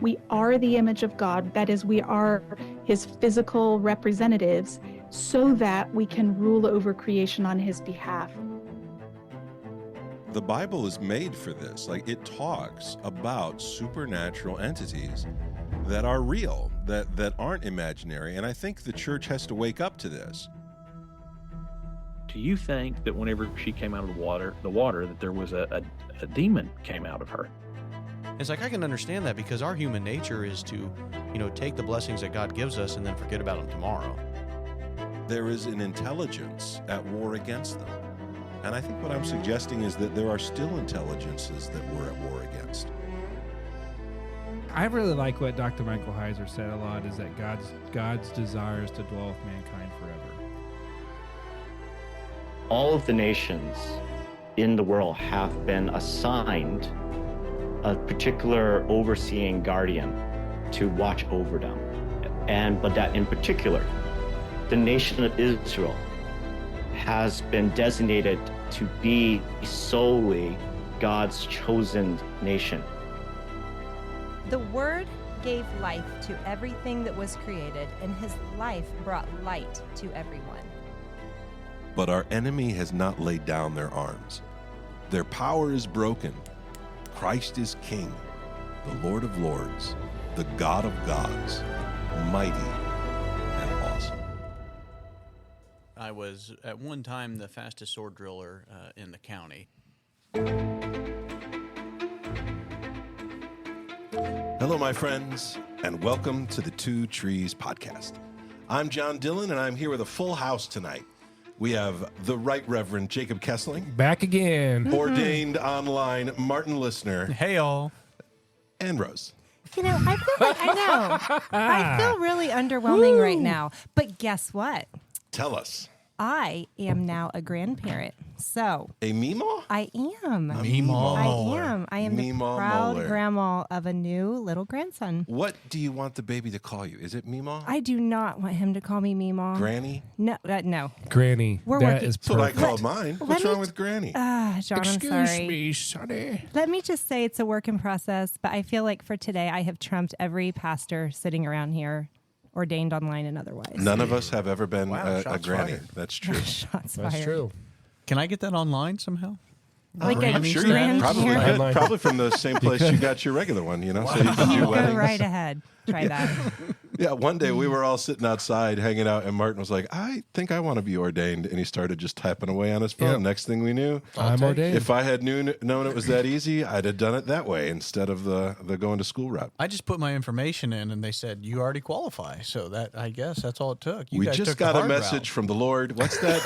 We are the image of God. That is, we are his physical representatives so that we can rule over creation on his behalf. The Bible is made for this. Like, it talks about supernatural entities that are real, that aren't imaginary. And I think the church has to wake up to this. Do you think that whenever she came out of the water, that there was a demon came out of her? It's like, I can understand that, because our human nature is to, take the blessings that God gives us and then forget about them tomorrow. There is an intelligence at war against them. And I think what I'm suggesting is that there are still intelligences that we're at war against. I really like what Dr. Michael Heiser said a lot, is that God's desire is to dwell with mankind forever. All of the nations in the world have been assigned a particular overseeing guardian to watch over them. But that in particular, the nation of Israel has been designated to be solely God's chosen nation. The Word gave life to everything that was created, and his life brought light to everyone. But our enemy has not laid down their arms. Their power is broken. Christ is King, the Lord of Lords, the God of gods, mighty and awesome. I was, at one time, the fastest sword driller in the county. Hello, my friends, and welcome to the Two Trees Podcast. I'm John Dillon, and I'm here with a full house tonight. We have the Right Reverend Jacob Kessling. Back again. Ordained online Martin Listener. Hey, all. And Rose. I feel really underwhelming right now. But guess what? Tell us. I am now a grandparent. So A Meemaw? I am. A Meemaw. I am the Meemaw proud Moeller. grandma of a new little grandson. What do you want the baby to call you? Is it Meemaw? I do not want him to call me Meemaw. Granny? No, no. Granny. We're that working- is That's what I perfect. called mine. What's wrong with Granny? John, I'm sorry. me, sonny. Let me just say it's a work in process, but I feel like for today I have trumped every pastor sitting around here, ordained online and otherwise. None of us have ever been Wow, a shots granny. fired. That's true. Shots That's fired. true. Can I get that online somehow? Like Granny a Sure, you grandparent. probably could. Online. Probably from the same place you got your regular one, so you can do Go weddings. right ahead. Try that. Yeah, one day we were all sitting outside hanging out, and Martin was like, I think I want to be ordained. And he started just typing away on his phone. Yep. Next thing we knew, I'm ordained. if I had known it was that easy, I'd have done it that way instead of the going to school route. I just put my information in, and they said, you already qualify. So I guess that's all it took. You We guys just took the got a hard message route. from the Lord. What's that?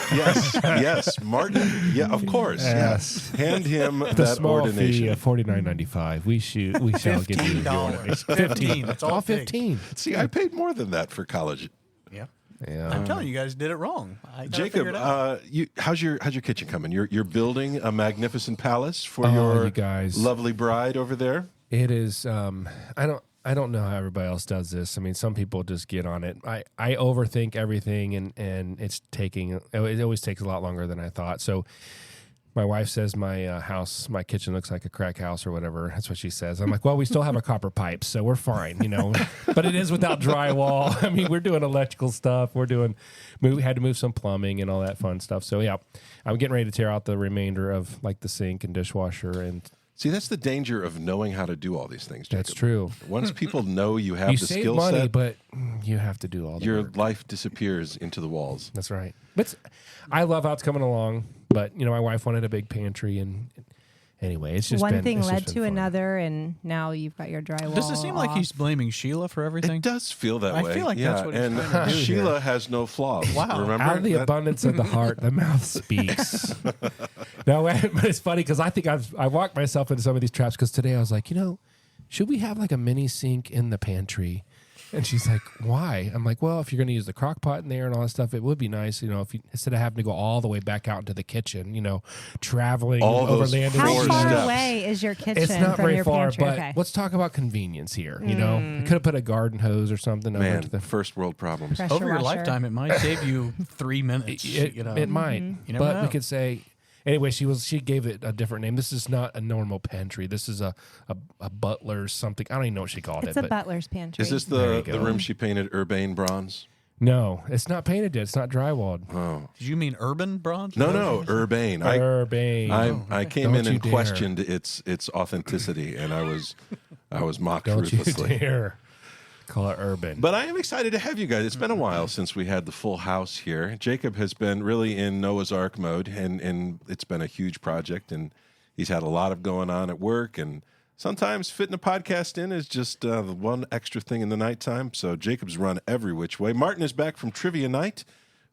Yes, Martin. Yeah, of course. Yes. Hand him The that small ordination. fee of $49.95. We shall give you your ordination. $15. That's all it takes. 15. See, I paid more than that for college. Yeah. Yeah. I'm telling you, guys did it wrong. I gotta Jacob, figure it out. how's your kitchen coming? You're building a magnificent palace for Oh, your you guys. lovely bride over there. It is. I don't know how everybody else does this. I mean, some people just get on it. I overthink everything, and it always takes a lot longer than I thought. So my wife says my kitchen looks like a crack house or whatever. That's what she says. I'm like, well, we still have a copper pipe, so we're fine, But it is without drywall. I mean, we're doing electrical stuff. We had to move some plumbing and all that fun stuff. So yeah, I'm getting ready to tear out the remainder of like the sink and dishwasher and. See, that's the danger of knowing how to do all these things, Jacob. That's true. Once people know you have You the save skill money, set, but you have to do all the your work. life disappears into the walls. That's right. But I love how it's coming along. But my wife wanted a big pantry, and anyway, it's just One thing it's just led been to fun. another, and now you've got your drywall. Does it seem like off. he's blaming Sheila for everything? It does feel that I way. feel like yeah, that's what he's and trying to do Sheila here. has no flaws. Wow. Remember? Out of the That- abundance of the heart, the mouth speaks. No, but it's funny because I think I walked myself into some of these traps because today I was like, should we have like a mini sink in the pantry? And she's like, why? I'm like, well, if you're going to use the crock pot in there and all that stuff, it would be nice, if you, instead of having to go all the way back out into the kitchen, traveling All those overland. How Four far steps. away is your kitchen It's not from very your far, pantry? but Okay. let's talk about convenience here. We could have put a garden hose or something over Man, to the. first world problems. Pressure Over your washer. lifetime, it might save you 3 minutes. It might, You never but we know. could say, Anyway, she gave it a different name. This is not a normal pantry. This is a butler's something. I don't even know what she called It's it. a but butler's pantry. Is this There you the go. room she painted urbane bronze? no, it's not painted yet. It's not drywalled. Oh. Did you mean urban bronze? No, urbane. Urbane. I came Don't in you and dare. questioned its authenticity, and I was mocked Don't you ruthlessly. dare call it urban. But I am excited to have you guys. It's been a while since we had the full house here. Jacob has been really in Noah's Ark mode, and it's been a huge project, and he's had a lot of going on at work, and sometimes fitting a podcast in is just the one extra thing in the nighttime. So Jacob's run every which way. Martin is back from trivia night,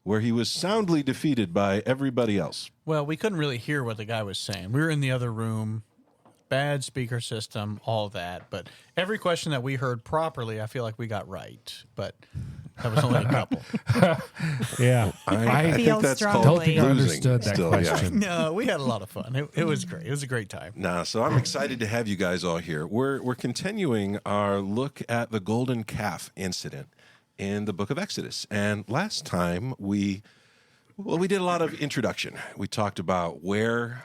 where he was soundly defeated by everybody else. Well, we couldn't really hear what the guy was saying. We were in the other room, bad speaker system, all that. But every question that we heard properly, I feel like we got right. But that was only a couple. yeah, I feel think that's strongly. called don't think I losing. understood that still, question. No, we had a lot of fun. It was great. It was a great time. Nah, so I'm excited to have you guys all here. We're continuing our look at the golden calf incident in the book of Exodus. And last time we did a lot of introduction. We talked about where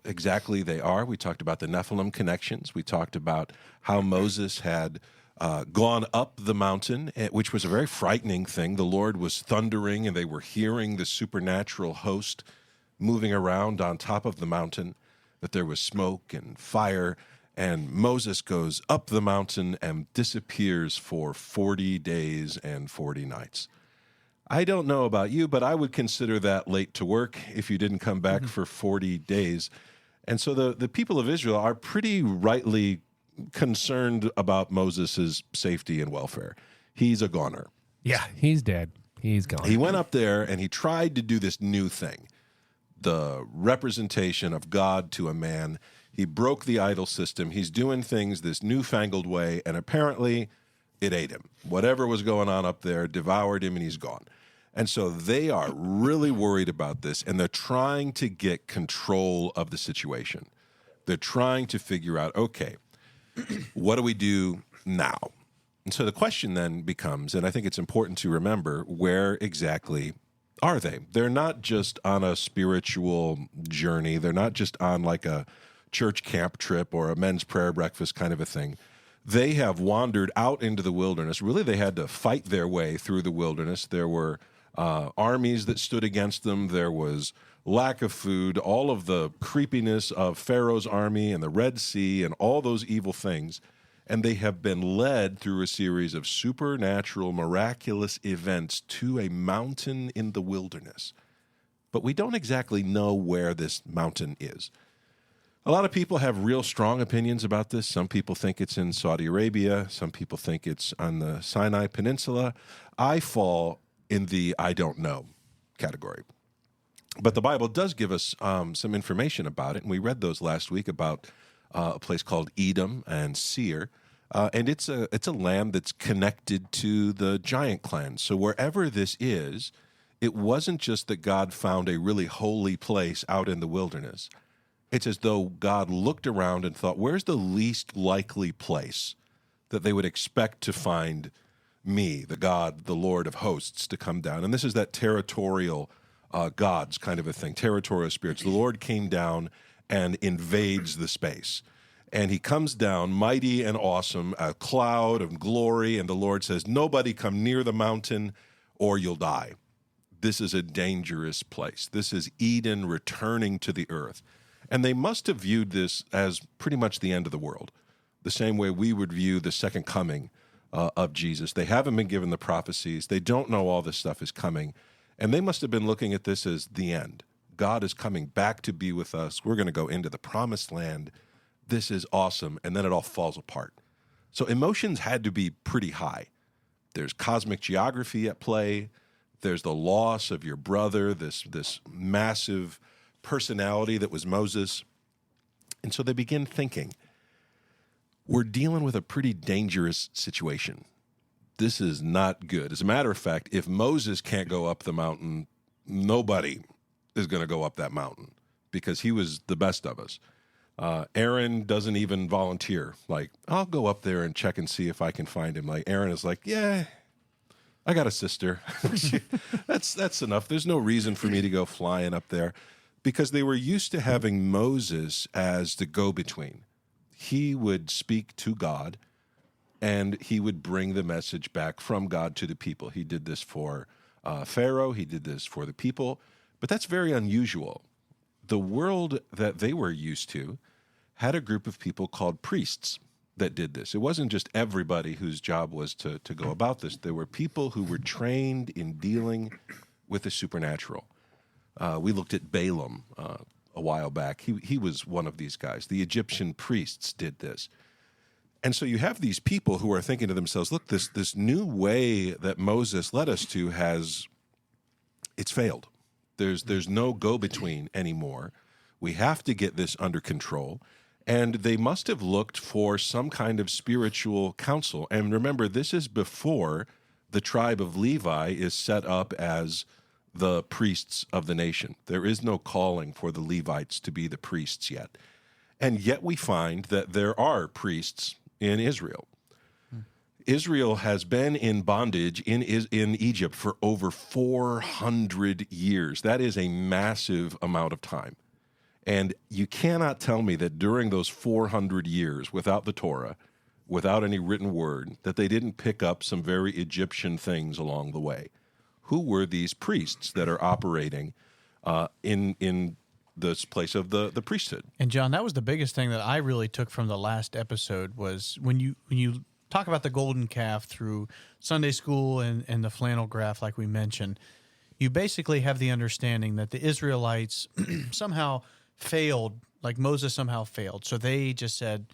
exactly they are. We talked about the Nephilim connections. We talked about how Moses had gone up the mountain, which was a very frightening thing. The Lord was thundering, and they were hearing the supernatural host moving around on top of the mountain, that there was smoke and fire. And Moses goes up the mountain and disappears for 40 days and 40 nights. I don't know about you, but I would consider that late to work if you didn't come back for 40 days. And so the people of Israel are pretty rightly concerned about Moses' safety and welfare. He's a goner. Yeah, he's dead. He's gone. He went up there and he tried to do this new thing, the representation of God to a man. He broke the idol system. He's doing things this newfangled way, and apparently it ate him. Whatever was going on up there devoured him, and he's gone. And so they are really worried about this, and they're trying to get control of the situation. They're trying to figure out, okay, what do we do now? And so the question then becomes, and I think it's important to remember, where exactly are they? They're not just on a spiritual journey. They're not just on like a church camp trip or a men's prayer breakfast kind of a thing. They have wandered out into the wilderness. Really, they had to fight their way through the wilderness. There were armies that stood against them. There was lack of food, all of the creepiness of Pharaoh's army and the Red Sea and all those evil things. And they have been led through a series of supernatural, miraculous events to a mountain in the wilderness. But we don't exactly know where this mountain is. A lot of people have real strong opinions about this. Some people think it's in Saudi Arabia. Some people think it's on the Sinai Peninsula. I fall in the I don't know category. But the Bible does give us some information about it, and we read those last week about a place called Edom and Seir. And it's a land that's connected to the giant clan. So wherever this is, it wasn't just that God found a really holy place out in the wilderness. It's as though God looked around and thought, where's the least likely place that they would expect to find me, the God, the Lord of hosts, to come down? And this is that territorial gods kind of a thing, territorial spirits. The Lord came down and invades the space. And he comes down mighty and awesome, a cloud of glory, and the Lord says, nobody come near the mountain or you'll die. This is a dangerous place. This is Eden returning to the earth. And they must have viewed this as pretty much the end of the world, the same way we would view the second coming of Jesus. They haven't been given the prophecies. They don't know all this stuff is coming. And they must have been looking at this as the end. God is coming back to be with us. We're going to go into the promised land. This is awesome. And then it all falls apart. So emotions had to be pretty high. There's cosmic geography at play. There's the loss of your brother, this massive personality that was Moses. And so they begin thinking, we're dealing with a pretty dangerous situation. This is not good. As a matter of fact, if Moses can't go up the mountain, nobody is going to go up that mountain because he was the best of us. Aaron doesn't even volunteer. Like, I'll go up there and check and see if I can find him. Like, Aaron is like, yeah, I got a sister. That's enough. There's no reason for me to go flying up there. because they were used to having Moses as the go-between. He would speak to God, and he would bring the message back from God to the people. He did this for Pharaoh. He did this for the people. But that's very unusual. The world that they were used to had a group of people called priests that did this. It wasn't just everybody whose job was to go about this. There were people who were trained in dealing with the supernatural. We looked at Balaam a while back. He was one of these guys. The Egyptian priests did this. And so you have these people who are thinking to themselves, look, this new way that Moses led us to it's failed. There's no go-between anymore. We have to get this under control. And they must have looked for some kind of spiritual counsel. And remember, this is before the tribe of Levi is set up as the priests of the nation. There is no calling for the Levites to be the priests yet. And yet we find that there are priests in Israel. Israel has been in bondage in Egypt for over 400 years. That is a massive amount of time. And you cannot tell me that during those 400 years, without the Torah, without any written word, that they didn't pick up some very Egyptian things along the way. Who were these priests that are operating in this place of the priesthood? And John, that was the biggest thing that I really took from the last episode was when you talk about the golden calf through Sunday school and the flannel graph, like we mentioned, you basically have the understanding that the Israelites somehow failed, like Moses somehow failed. So they just said,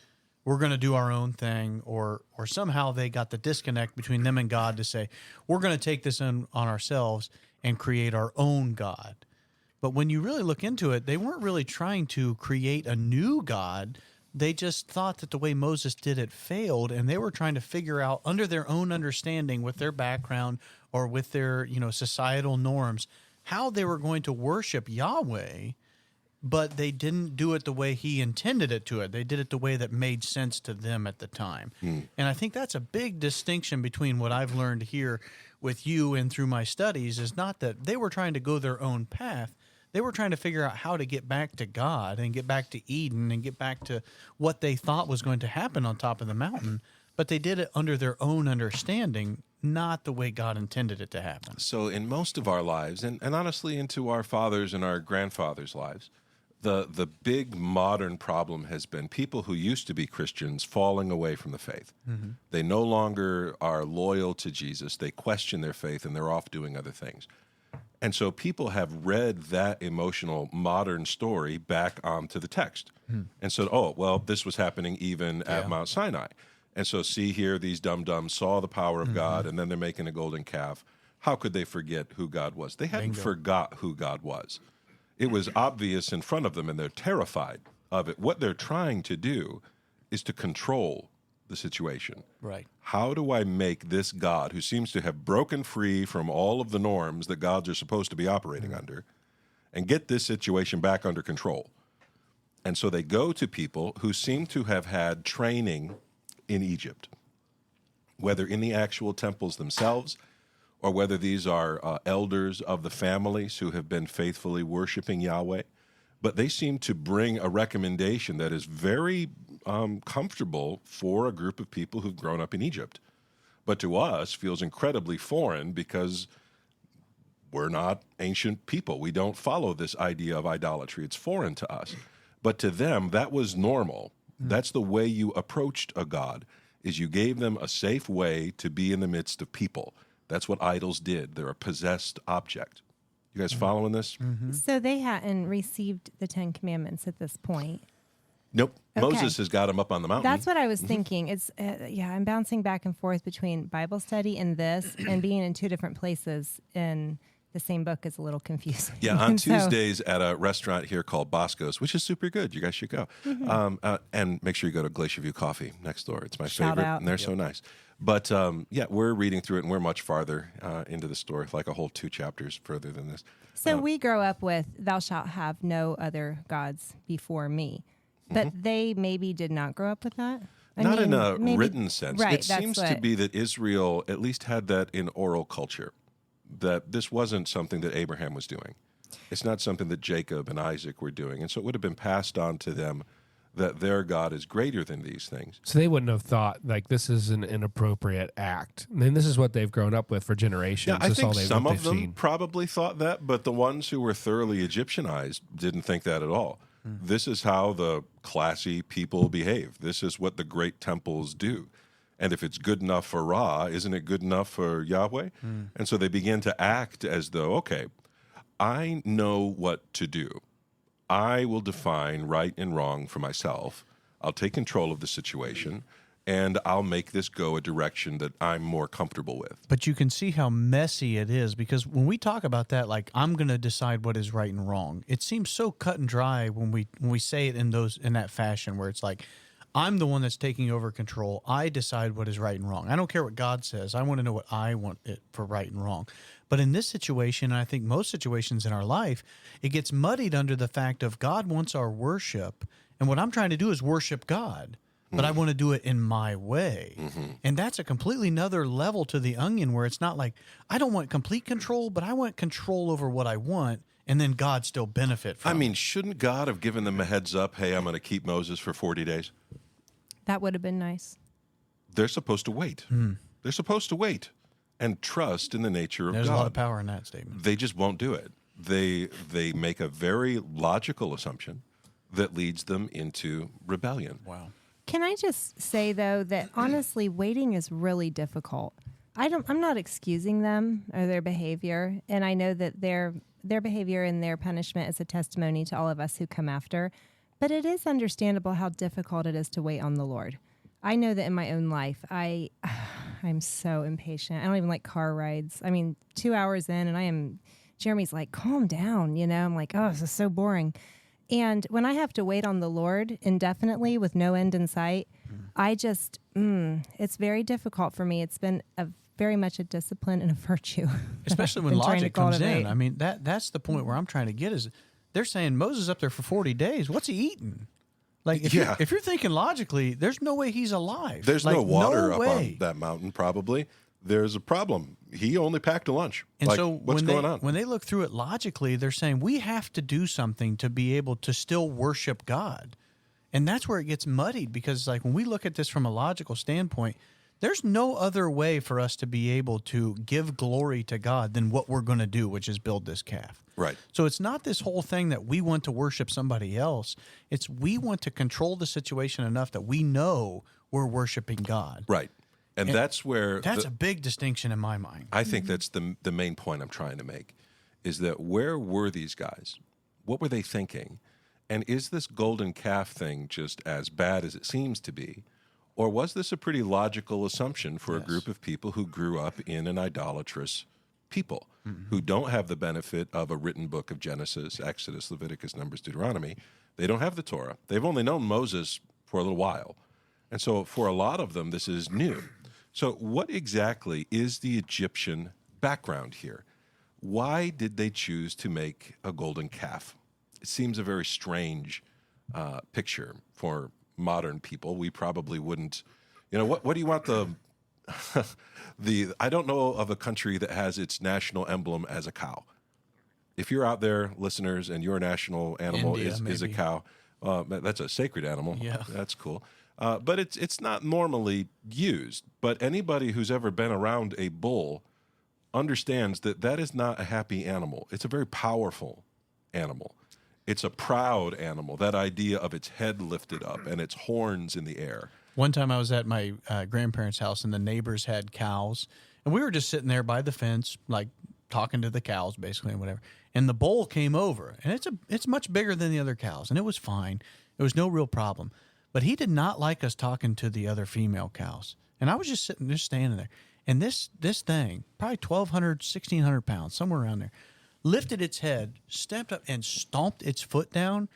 we're going to do our own thing, or somehow they got the disconnect between them and God to say, we're going to take this on ourselves and create our own God. But when you really look into it, they weren't really trying to create a new God. They just thought that the way Moses did it failed, and they were trying to figure out under their own understanding with their background or with their, societal norms, how they were going to worship Yahweh, but they didn't do it the way he intended it to. They did it the way that made sense to them at the time. And I think that's a big distinction between what I've learned here with you and through my studies is not that they were trying to go their own path. They were trying to figure out how to get back to God and get back to Eden and get back to what they thought was going to happen on top of the mountain. But they did it under their own understanding, not the way God intended it to happen. So in most of our lives, and honestly into our fathers' and our grandfathers' lives, the big modern problem has been people who used to be Christians falling away from the faith. Mm-hmm. They no longer are loyal to Jesus. They question their faith, and they're off doing other things. And so people have read that emotional modern story back onto the text and said, oh, well, this was happening even at Mount Sinai. And so see here, these dum-dums saw the power of God, and then they're making a golden calf. How could they forget who God was? They hadn't forgot who God was. It was obvious in front of them, and they're terrified of it. What they're trying to do is to control the situation. Right. How do I make this God, who seems to have broken free from all of the norms that gods are supposed to be operating under, and get this situation back under control? And so they go to people who seem to have had training in Egypt, whether in the actual temples themselves, or whether these are elders of the families who have been faithfully worshiping Yahweh. But they seem to bring a recommendation that is very comfortable for a group of people who've grown up in Egypt, but to us feels incredibly foreign because we're not ancient people. We don't follow this idea of idolatry. It's foreign to us. But to them, that was normal. That's the way you approached a god, is you gave them a safe way to be in the midst of people. That's what idols did. They're a possessed object. You guys following this? Mm-hmm. So they hadn't received the Ten Commandments at this point. Nope. Okay. Moses has got them up on the mountain. That's what I was thinking. It's I'm bouncing back and forth between Bible study and this, and being in two different places in the same book is a little confusing. Yeah, on So- Tuesdays at a restaurant here called Bosco's, which is super good. You guys should go. And make sure you go to Glacier View Coffee next door. It's my Shout favorite, out. and they're so nice. But we're reading through it, and we're much farther into the story, like a whole 2 chapters further than this. So we grow up with "Thou shalt have no other gods before me," but they maybe did not grow up with that. Not in a maybe- written sense. Right, It seems to be that Israel at least had that in oral culture, that this wasn't something that Abraham was doing. It's not something that Jacob and Isaac were doing. And so it would have been passed on to them that their God is greater than these things. So they wouldn't have thought like this is an inappropriate act. I mean, this is what they've grown up with for generations. Yeah, I That's all think some what of they've them seen. probably thought that, but the ones who were thoroughly Egyptianized didn't think that at all. This is how the classy people behave. This is what the great temples do. And if it's good enough for Ra, isn't it good enough for Yahweh? And so they begin to act as though, okay, I know what to do. I will define right and wrong for myself. I'll take control of the situation, and I'll make this go a direction that I'm more comfortable with. But you can see how messy it is, because when we talk about that, like, I'm going to decide what is right and wrong, it seems so cut and dry when we say it in that fashion, where it's like, I'm the one that's taking over control. I decide what is right and wrong. I don't care what God says. I want to know what I want it for right and wrong. But in this situation, and I think most situations in our life, it gets muddied under the fact of God wants our worship, and what I'm trying to do is worship God. But I want to do it in my way. And that's a completely another level to the onion, where it's not like, I don't want complete control, but I want control over what I want, and then God still benefit from I mean, it. shouldn't God have given them a heads up, hey, I'm going to keep Moses for 40 days? That would have been nice. They're supposed to wait. They're supposed to wait and trust in the nature of There's God. a lot of power in that statement. They just won't do it. They make a very logical assumption that leads them into rebellion. Wow. Can I just say though that honestly, waiting is really difficult. I'm not excusing them or their behavior, and I know that their behavior and their punishment is a testimony to all of us who come after. But it is understandable how difficult it is to wait on the Lord. I know that in my own life, I'm so impatient. I don't even like car rides. I mean, 2 hours in, and Jeremy's like, calm down, you know? I'm like, oh, this is so boring. And when I have to wait on the Lord indefinitely with no end in sight, I just, it's very difficult for me. It's been very much a discipline and a virtue. Especially when been trying to logic comes in. cultivate. I mean, that's the point where I'm trying to get is, they're saying Moses up there for 40 days. What's he eating? Like, if you're thinking logically, there's no way he's alive. There's like, no water up way. on that mountain, probably. There's a problem. He only packed a lunch. And like, so what's going on? When they look through it logically, they're saying we have to do something to be able to still worship God. And that's where it gets muddied, because like when we look at this from a logical standpoint, there's no other way for us to be able to give glory to God than what we're going to do, which is build this calf. Right. So it's not this whole thing that we want to worship somebody else. It's we want to control the situation enough that we know we're worshiping God. Right. And that's where... That's a big distinction in my mind. I think that's the main point I'm trying to make, is that where were these guys? What were they thinking? And is this golden calf thing just as bad as it seems to be? Or was this a pretty logical assumption for a group of people who grew up in an idolatrous people, who don't have the benefit of a written book of Genesis, Exodus, Leviticus, Numbers, Deuteronomy? They don't have the Torah. They've only known Moses for a little while. And so for a lot of them, this is new. So what exactly is the Egyptian background here? Why did they choose to make a golden calf? It seems a very strange picture for modern people. We probably wouldn't, what do you want I don't know of a country that has its national emblem as a cow. If you're out there, listeners, and your national animal India, is a maybe. cow, that's a sacred animal. Yeah. That's cool. But it's not normally used. But anybody who's ever been around a bull understands that that is not a happy animal. It's a very powerful animal. It's a proud animal, that idea of its head lifted up and its horns in the air. One time I was at my grandparents' house, and the neighbors had cows, and we were just sitting there by the fence, like talking to the cows basically and whatever. And the bull came over, and it's much bigger than the other cows, and it was fine. It was no real problem. But he did not like us talking to the other female cows. And I was just standing there. And this thing, probably 1,200, 1,600 pounds, somewhere around there, lifted its head, stepped up, and stomped its foot down.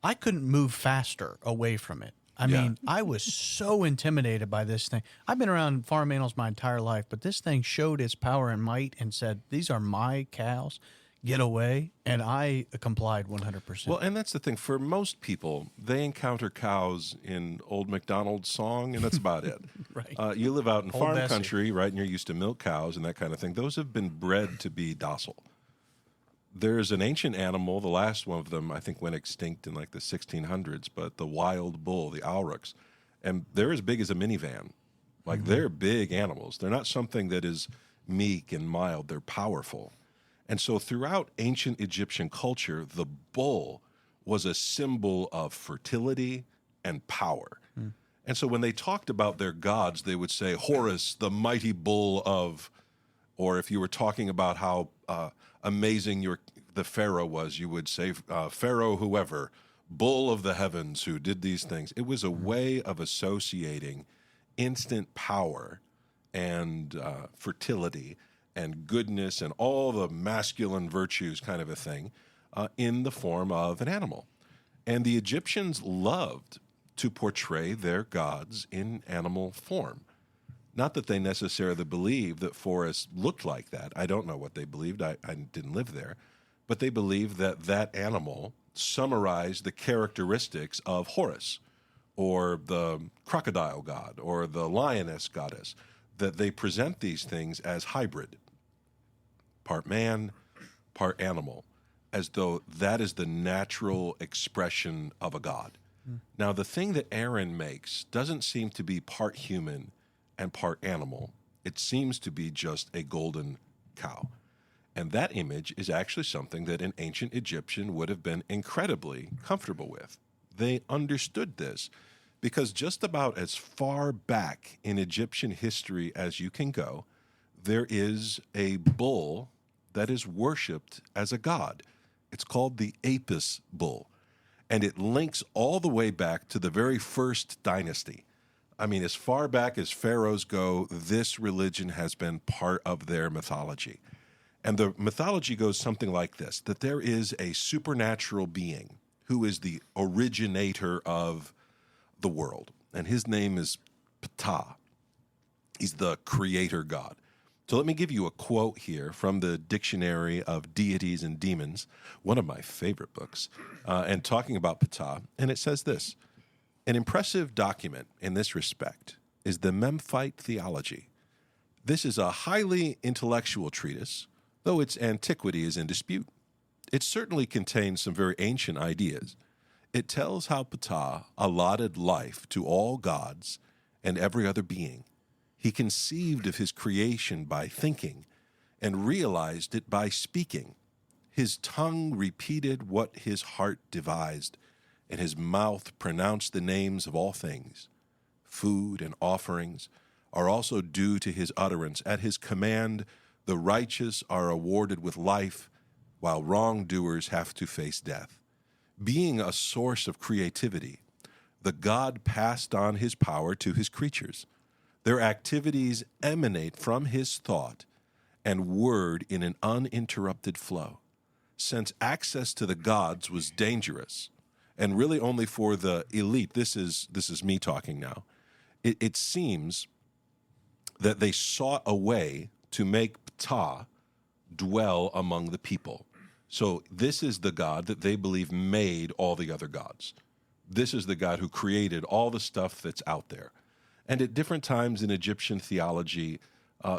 I couldn't move faster away from it. I mean, I was so intimidated by this thing. I've been around farm animals my entire life, but this thing showed its power and might and said, these are my cows. Get away. And I complied 100%. Well, and that's the thing. For most people, they encounter cows in Old MacDonald's song, and that's about it. Right. You live out in Old farm Bessie. country, right, and you're used to milk cows and that kind of thing. Those have been bred to be docile. there's an ancient animal, the last one of them, I think, went extinct in like the 1600s, but the wild bull, the aurochs, and they're as big as a minivan. Like, they're big animals. They're not something that is meek and mild. They're powerful. And so throughout ancient Egyptian culture, the bull was a symbol of fertility and power. And so when they talked about their gods, they would say, Horus, the mighty bull of, or if you were talking about how amazing the Pharaoh was, you would say, Pharaoh whoever, bull of the heavens who did these things. It was a way of associating instant power and fertility and goodness and all the masculine virtues kind of a thing in the form of an animal. And the Egyptians loved to portray their gods in animal form. Not that they necessarily believed that Horus looked like that. I don't know what they believed. I didn't live there. But they believed that that animal summarized the characteristics of Horus, or the crocodile god, or the lioness goddess, that they present these things as hybrid, part man, part animal, as though that is the natural expression of a god. Now, the thing that Aaron makes doesn't seem to be part human and part animal. It seems to be just a golden cow. And that image is actually something that an ancient Egyptian would have been incredibly comfortable with. They understood this because just about as far back in Egyptian history as you can go, there is a bull that is worshipped as a god. It's called the Apis bull. And it links all the way back to the very first dynasty. I mean, as far back as pharaohs go, this religion has been part of their mythology. And the mythology goes something like this, that there is a supernatural being who is the originator of the world. And his name is Ptah. He's the creator god. So let me give you a quote here from the Dictionary of Deities and Demons, one of my favorite books, and talking about Ptah. And it says this: an impressive document in this respect is the Memphite Theology. This is a highly intellectual treatise, though its antiquity is in dispute. It certainly contains some very ancient ideas. It tells how Ptah allotted life to all gods and every other being. He conceived of his creation by thinking and realized it by speaking. His tongue repeated what his heart devised, and his mouth pronounced the names of all things. Food and offerings are also due to his utterance. At his command, the righteous are awarded with life, while wrongdoers have to face death. Being a source of creativity, the god passed on his power to his creatures. Their activities emanate from his thought and word in an uninterrupted flow. Since access to the gods was dangerous, and really only for the elite, this is me talking now, it seems that they sought a way to make Ptah dwell among the people. So this is the god that they believe made all the other gods. This is the god who created all the stuff that's out there. And at different times in Egyptian theology,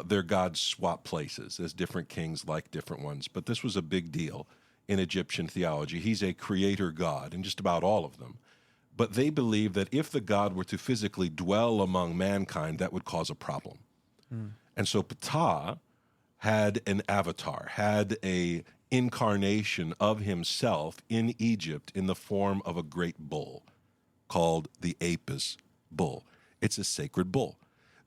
their gods swap places as different kings like different ones. But this was a big deal in Egyptian theology. He's a creator god in just about all of them. But they believe that if the god were to physically dwell among mankind, that would cause a problem. And so Ptah had an avatar, had a incarnation of himself in Egypt in the form of a great bull called the Apis bull. It's a sacred bull.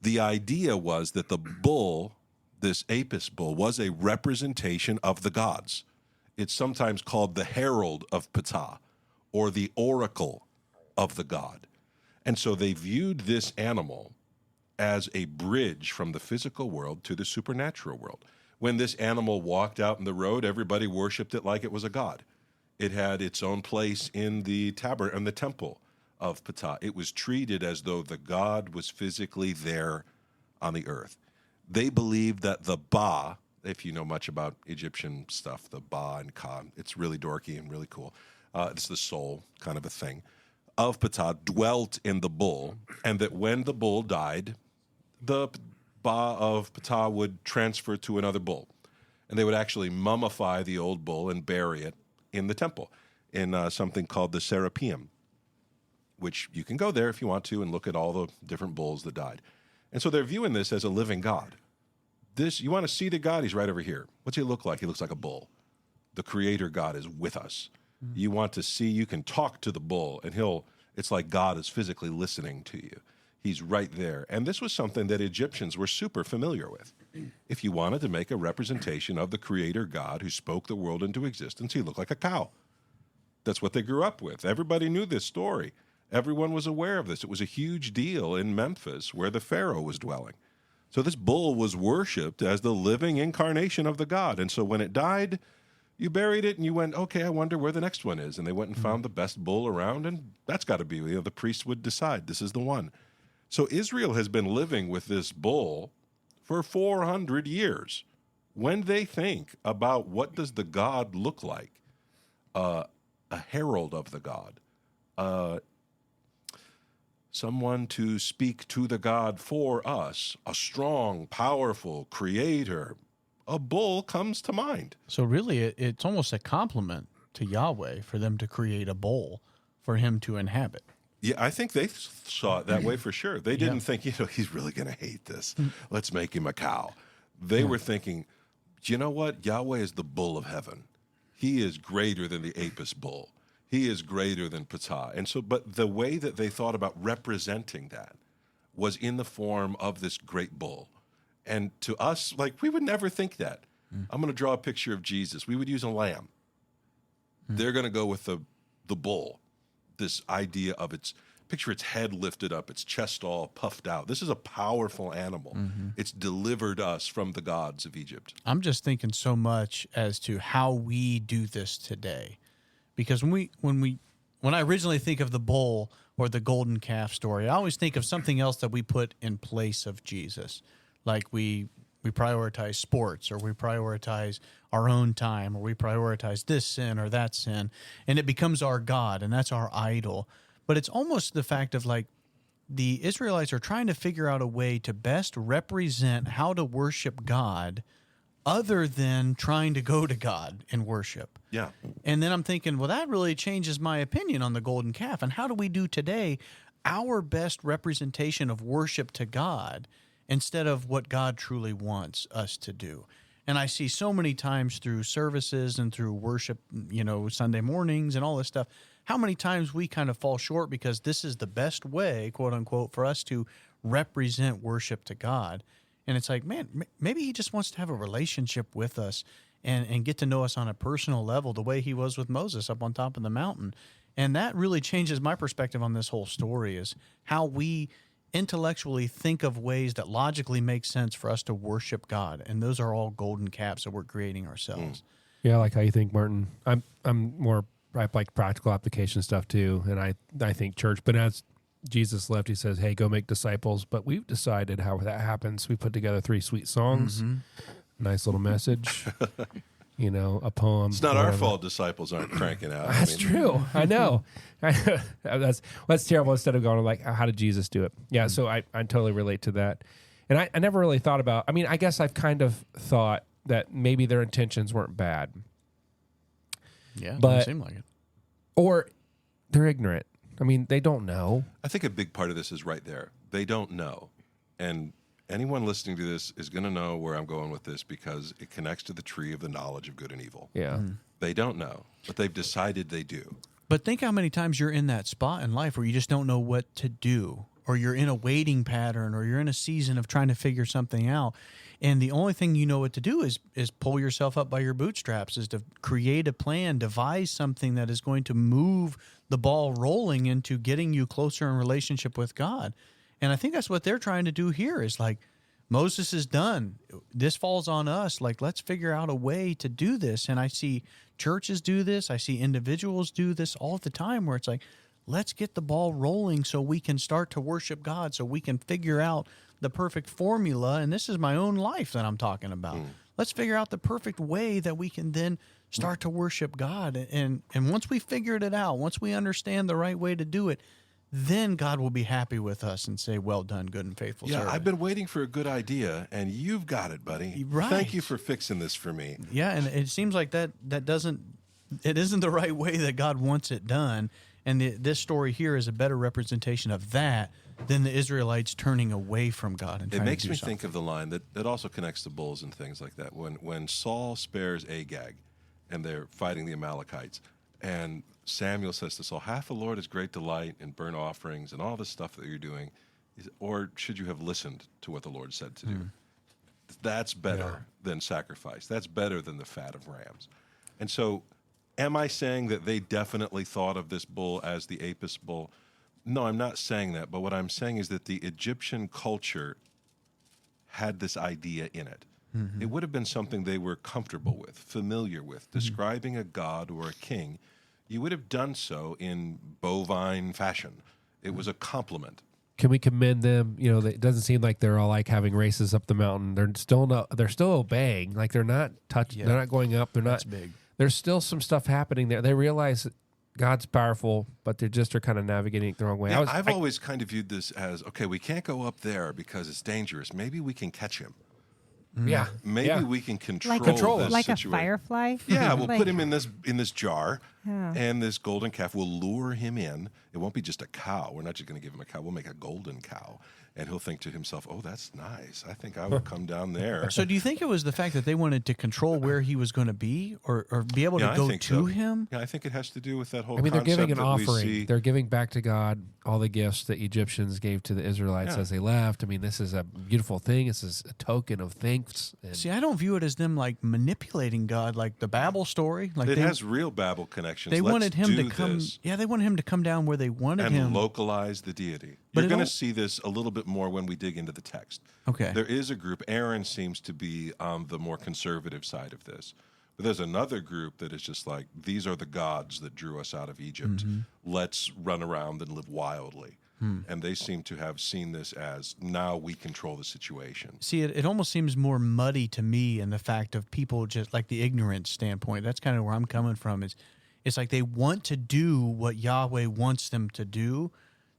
The idea was that the bull, this Apis bull, was a representation of the gods. It's sometimes called the herald of Ptah or the oracle of the god. And so they viewed this animal as a bridge from the physical world to the supernatural world. When this animal walked out in the road, everybody worshipped it like it was a god. It had its own place in the temple of Ptah. It was treated as though the god was physically there on the earth. They believed that the Ba, if you know much about Egyptian stuff, the Ba and Ka, it's really dorky and really cool. It's the soul kind of a thing, of Ptah dwelt in the bull, and that when the bull died, the Ba of Ptah would transfer to another bull. And they would actually mummify the old bull and bury it in the temple in something called the Serapeum, which you can go there if you want to and look at all the different bulls that died. And so they're viewing this as a living God. You want to see the God? He's right over here. What's he look like? He looks like a bull. The creator God is with us. You want to see, you can talk to the bull, and it's like God is physically listening to you. He's right there. And this was something that Egyptians were super familiar with. If you wanted to make a representation of the creator God who spoke the world into existence, he looked like a cow. That's what they grew up with. Everybody knew this story. Everyone was aware of this. It was a huge deal in Memphis where the Pharaoh was dwelling. So this bull was worshipped as the living incarnation of the God. And so when it died, you buried it and you went, okay, I wonder where the next one is. And they went and found the best bull around, and that's got to be, the priest would decide this is the one. So Israel has been living with this bull for 400 years. When they think about what does the God look like, a herald of the God, someone to speak to the God for us, a strong, powerful creator, a bull comes to mind. So really, it's almost a compliment to Yahweh for them to create a bull for him to inhabit. Yeah, I think they saw it that way for sure. They didn't think, he's really going to hate this. Let's make him a cow. They were thinking, you know what? Yahweh is the bull of heaven. He is greater than the Apis bull. He is greater than Ptah. And so, but the way that they thought about representing that was in the form of this great bull. And to us, we would never think that. I'm going to draw a picture of Jesus. We would use a lamb. They're going to go with the bull. This idea of picture its head lifted up, its chest all puffed out. This is a powerful animal. It's delivered us from the gods of Egypt. I'm just thinking so much as to how we do this today. Because when I originally think of the bull or the golden calf story, I always think of something else that we put in place of Jesus. Like we prioritize sports, or we prioritize our own time, or we prioritize this sin or that sin, and it becomes our God, and that's our idol. But it's almost the fact of the Israelites are trying to figure out a way to best represent how to worship God other than trying to go to God in worship. Yeah. And then I'm thinking, well, that really changes my opinion on the golden calf. And how do we do today our best representation of worship to God instead of what God truly wants us to do? And I see so many times through services and through worship, Sunday mornings and all this stuff, how many times we kind of fall short because this is the best way, quote unquote, for us to represent worship to God. And it's like, man, maybe he just wants to have a relationship with us and get to know us on a personal level the way he was with Moses up on top of the mountain. And that really changes my perspective on this whole story, is how we intellectually think of ways that logically make sense for us to worship God. And those are all golden calves that we're creating ourselves. Yeah, I like how you think, Martin. I like practical application stuff too, and I think church. But as Jesus left, he says, hey, go make disciples. But we've decided how that happens. We put together 3 sweet songs, nice little message, a poem. It's not our fault disciples aren't cranking out. That's true. I know. That's terrible. Instead of going how did Jesus do it? Yeah, so I totally relate to that. And I never really thought about, I guess I've kind of thought that maybe their intentions weren't bad. Yeah, but doesn't seem like it. Or they're ignorant. They don't know. I think a big part of this is right there. They don't know. And anyone listening to this is going to know where I'm going with this, because it connects to the tree of the knowledge of good and evil. Yeah. They don't know, but they've decided they do. But think how many times you're in that spot in life where you just don't know what to do, or you're in a waiting pattern, or you're in a season of trying to figure something out. And the only thing you know what to do is pull yourself up by your bootstraps, is to create a plan, devise something that is going to move the ball rolling into getting you closer in relationship with God. And I think that's what they're trying to do here, is Moses is done. This falls on us. Let's figure out a way to do this. And I see churches do this. I see individuals do this all the time, where it's let's get the ball rolling so we can start to worship God, so we can figure out the perfect formula. And this is my own life that I'm talking about. Let's figure out the perfect way that we can then start to worship God. And once we figured it out, once we understand the right way to do it, then God will be happy with us and say, well done, good and faithful Yeah, servant. I've been waiting for a good idea, and you've got it, buddy. Right. Thank you for fixing this for me. Yeah, and it seems like that isn't the right way that God wants it done. And this story here is a better representation of that than the Israelites turning away from God and It trying makes to do me something. think of the line that also connects to bulls and things like that. When Saul spares Agag, and they're fighting the Amalekites, and Samuel says to Saul, "Hath the Lord his great delight in burnt offerings and all this stuff that you're doing, or should you have listened to what the Lord said to do?" That's better than sacrifice. That's better than the fat of rams. And so, am I saying that they definitely thought of this bull as the Apis bull? No, I'm not saying that. But what I'm saying is that the Egyptian culture had this idea in it. It would have been something they were comfortable with, familiar with. Describing a god or a king, you would have done so in bovine fashion. It was a compliment. Can we commend them? You know, it doesn't seem like they're all like having races up the mountain. They're still obeying. Like they're not touching. Yeah. They're not going up. They're That's not. big. There's still some stuff happening there. They realize that God's powerful, but they just are kind of navigating it the wrong way. Yeah, I've always kind of viewed this as, okay, we can't go up there because it's dangerous. Maybe we can catch him. yeah, Maybe yeah. we can control Control this like a situation. firefly. Yeah, we'll Like- put him in this jar, Yeah. and this golden calf will lure him in. It won't be just a cow. We're not just going to give him a cow. We'll make a golden cow, and he'll think to himself, "Oh, that's nice. I think I will come down there." So do you think it was the fact that they wanted to control where he was going to be or be able Yeah, to I go think to so. him? Yeah, I think it has to do with that whole. I mean, they're giving an concept that we offering. see. They're giving back to God all the gifts that Egyptians gave to the Israelites Yeah. as they left. I mean, this is a beautiful thing. This is a token of thanks. And See, I don't view it as them like manipulating God, like the Babel story. Like It they, has real Babel connections. they Let's wanted him to do come. this Yeah, they wanted him to come down where they wanted and him. localize the deity. But You're it going to don't- see this a little bit more when we dig into the text. Okay. There is a group. Aaron seems to be on the more conservative side of this. But there's another group that is just like, these are the gods that drew us out of Egypt. Let's run around and live wildly. And they seem to have seen this as, now we control the situation. See, it almost seems more muddy to me in the fact of people just like the ignorant standpoint. That's kind of where I'm coming from. It's like they want to do what Yahweh wants them to do.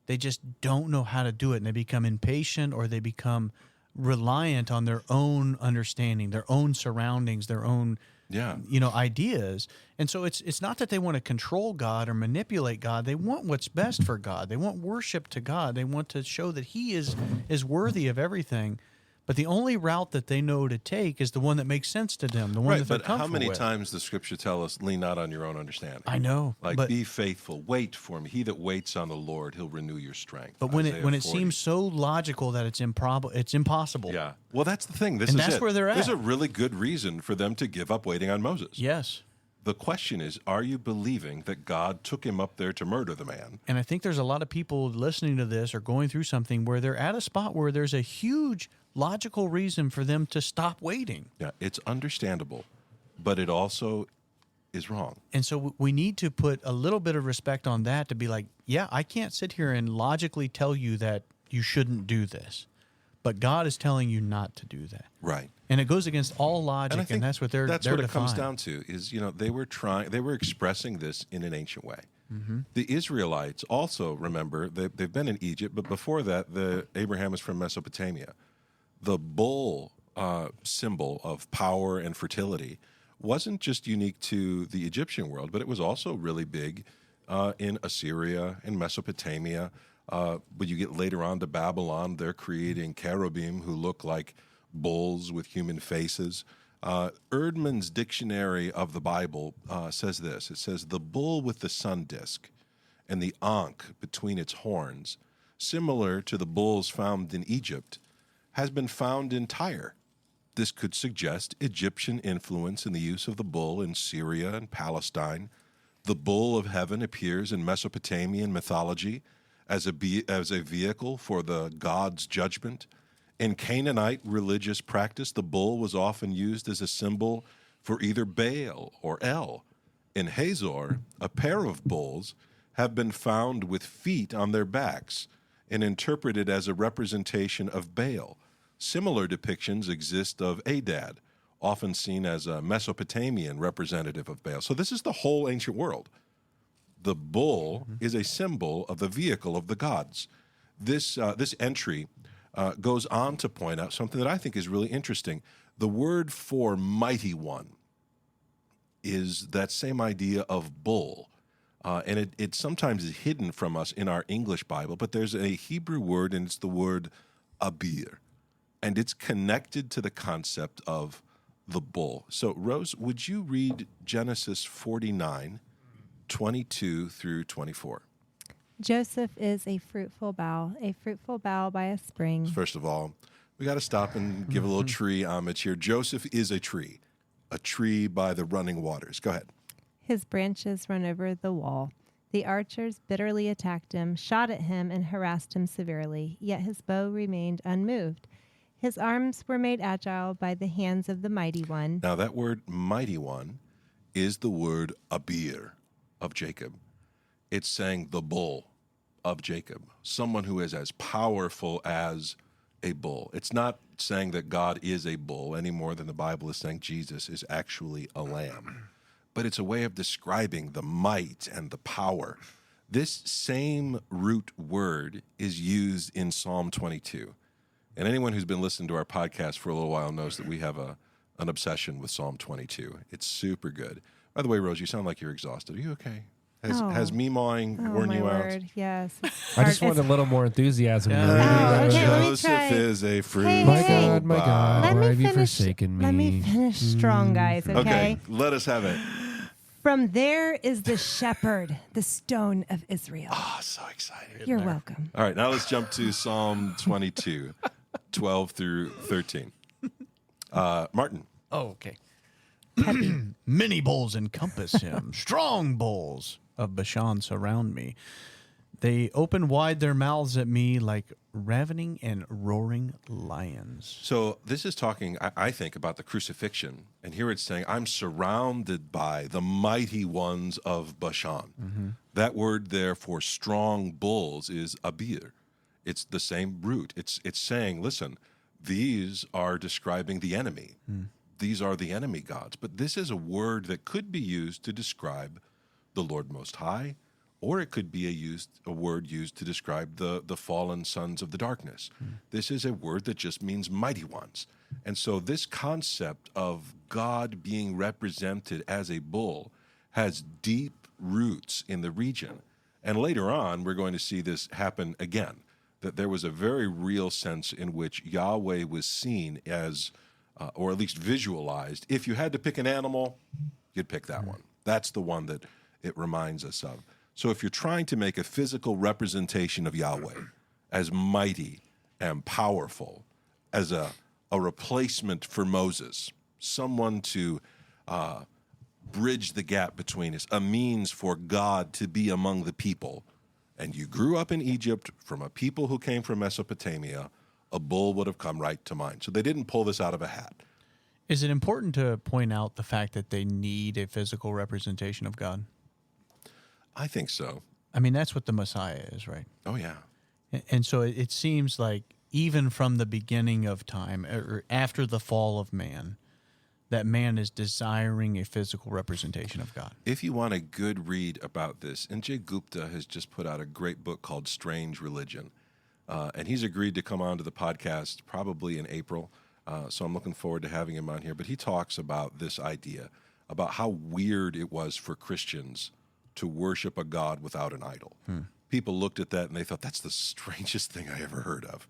They just don't know how to do it. And they become impatient or they become reliant on their own understanding, their own surroundings, their own Yeah. ideas. And so it's not that they want to control God or manipulate God. They want what's best for God. They want worship to God. They want to show that he is worthy of everything. But the only route that they know to take is the one that makes sense to them, the one Right, that they're but how comfortable many with. times does Scripture tell us, lean not on your own understanding? I know, Like, but be faithful, wait for me. He that waits on the Lord, he'll renew your strength. but when Isaiah it 40. seems so logical that it's impossible. Yeah. Well, that's the thing. This And is that's it. where they're There's at. a really good reason for them to give up waiting on Moses. Yes. The question is, are you believing that God took him up there to murder the man? And I think there's a lot of people listening to this or going through something where they're at a spot where there's a huge logical reason for them to stop waiting. Yeah, it's understandable, but it also is wrong. And so we need to put a little bit of respect on that to be like, yeah, I can't sit here and logically tell you that you shouldn't do this. But God is telling you not to do that. Right. And it goes against all And logic, I and, think that's what they're that's they're what it comes defying. down to is, they were expressing this in an ancient way. The Israelites also, remember, they've been in Egypt, but before that, Abraham is from Mesopotamia. The bull symbol of power and fertility wasn't just unique to the Egyptian world, but it was also really big in Assyria and Mesopotamia. When you get later on to Babylon, they're creating cherubim who look like bulls with human faces. Erdman's Dictionary of the Bible says this. It says, the bull with the sun disk and the ankh between its horns, similar to the bulls found in Egypt, has been found in Tyre. This could suggest Egyptian influence in the use of the bull in Syria and Palestine. The bull of heaven appears in Mesopotamian mythology as a vehicle for the god's judgment. In Canaanite religious practice, the bull was often used as a symbol for either Baal or El. In Hazor, a pair of bulls have been found with feet on their backs and interpreted as a representation of Baal. Similar depictions exist of Adad, often seen as a Mesopotamian representative of Baal. So this is the whole ancient world. The bull is a symbol of the vehicle of the gods. This entry goes on to point out something that I think is really interesting. The word for mighty one is that same idea of bull. And it sometimes is hidden from us in our English Bible, but there's a Hebrew word, and it's the word abir. And it's connected to the concept of the bull. So, Rose, would you read Genesis 49, 22 through 24? Joseph is a fruitful bough by a spring. First of all, we got to stop and give a little tree homage here. Joseph is a tree by the running waters. Go ahead. His branches run over the wall. The archers bitterly attacked him, shot at him, and harassed him severely, yet his bow remained unmoved. His arms were made agile by the hands of the mighty one. Now, that word mighty one is the word abir of Jacob. It's saying the bull of Jacob, someone who is as powerful as a bull. It's not saying that God is a bull any more than the Bible is saying Jesus is actually a lamb. But it's a way of describing the might and the power. This same root word is used in Psalm 22. And anyone who's been listening to our podcast for a little while knows that we have an obsession with Psalm 22. It's super good. By the way, Rose, you sound like you're exhausted. Are you okay? Has me mawing worn you out? Yes. I just wanted a little more enthusiasm. okay, let me Joseph try. is a fruit. My God, my God, Let why me have you finish- forsaken me? Let me finish strong, guys, okay? Okay, let us have it. From there is the shepherd, the stone of Israel. Oh, so excited. You're welcome. All right, now let's jump to Psalm 22, 12 through 13. Martin. Oh, okay. Many bulls encompass him. Strong bulls of Bashan surround me. They open wide their mouths at me like ravening and roaring lions. So this is talking, I think, about the crucifixion. And here it's saying, I'm surrounded by the mighty ones of Bashan. That word there for strong bulls is abir. It's the same root. It's saying, listen, these are describing the enemy. These are the enemy gods. But this is a word that could be used to describe the Lord Most High, or it could be a word used to describe the fallen sons of the darkness. This is a word that just means mighty ones. And so this concept of God being represented as a bull has deep roots in the region. And later on, we're going to see this happen again, that there was a very real sense in which Yahweh was seen as, or at least visualized. If you had to pick an animal, you'd pick that one. That's the one that it reminds us of. So if you're trying to make a physical representation of Yahweh as mighty and powerful, as a replacement for Moses, someone to bridge the gap between us, a means for God to be among the people, and you grew up in Egypt from a people who came from Mesopotamia, a bull would have come right to mind. So they didn't pull this out of a hat. Is it important to point out the fact that they need a physical representation of God? I think so. I mean, that's what the Messiah is, right? Oh, yeah. And so it seems like even from the beginning of time, or after the fall of man, that man is desiring a physical representation of God. If you want a good read about this, N.J. Gupta has just put out a great book called Strange Religion. And he's agreed to come on to the podcast probably in April. So I'm looking forward to having him on here. But he talks about this idea, about how weird it was for Christians to worship a God without an idol. People looked at that and they thought, that's the strangest thing I ever heard of.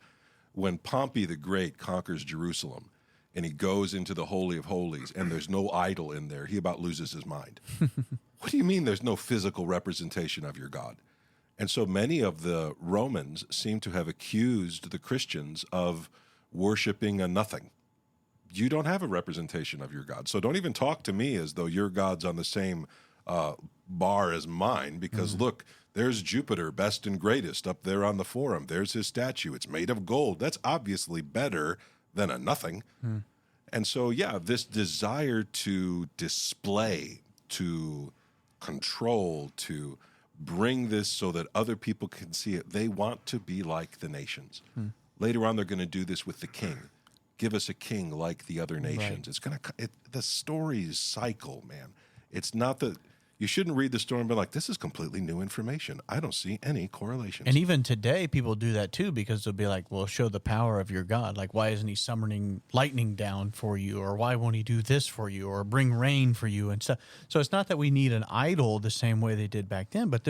When Pompey the Great conquers Jerusalem and he goes into the Holy of Holies and there's no idol in there, he about loses his mind. What do you mean there's no physical representation of your God? And so many of the Romans seem to have accused the Christians of worshiping a nothing. You don't have a representation of your God. So don't even talk to me as though your God's on the same bar as mine, because look, there's Jupiter, best and greatest, up there on the forum. There's his statue. It's made of gold. That's obviously better than a nothing. And so, yeah, this desire to display, to control, to bring this so that other people can see it, they want to be like the nations. Later on, they're going to do this with the king. Give us a king like the other nations. Right. It's going to, the stories cycle, man. It's not that You shouldn't read the story and be like, this is completely new information. I don't see any correlations. And even today, people do that too, because they'll be like, well, show the power of your God. Like, why isn't he summoning lightning down for you? Or why won't he do this for you? Or bring rain for you and stuff. So it's not that we need an idol the same way they did back then, but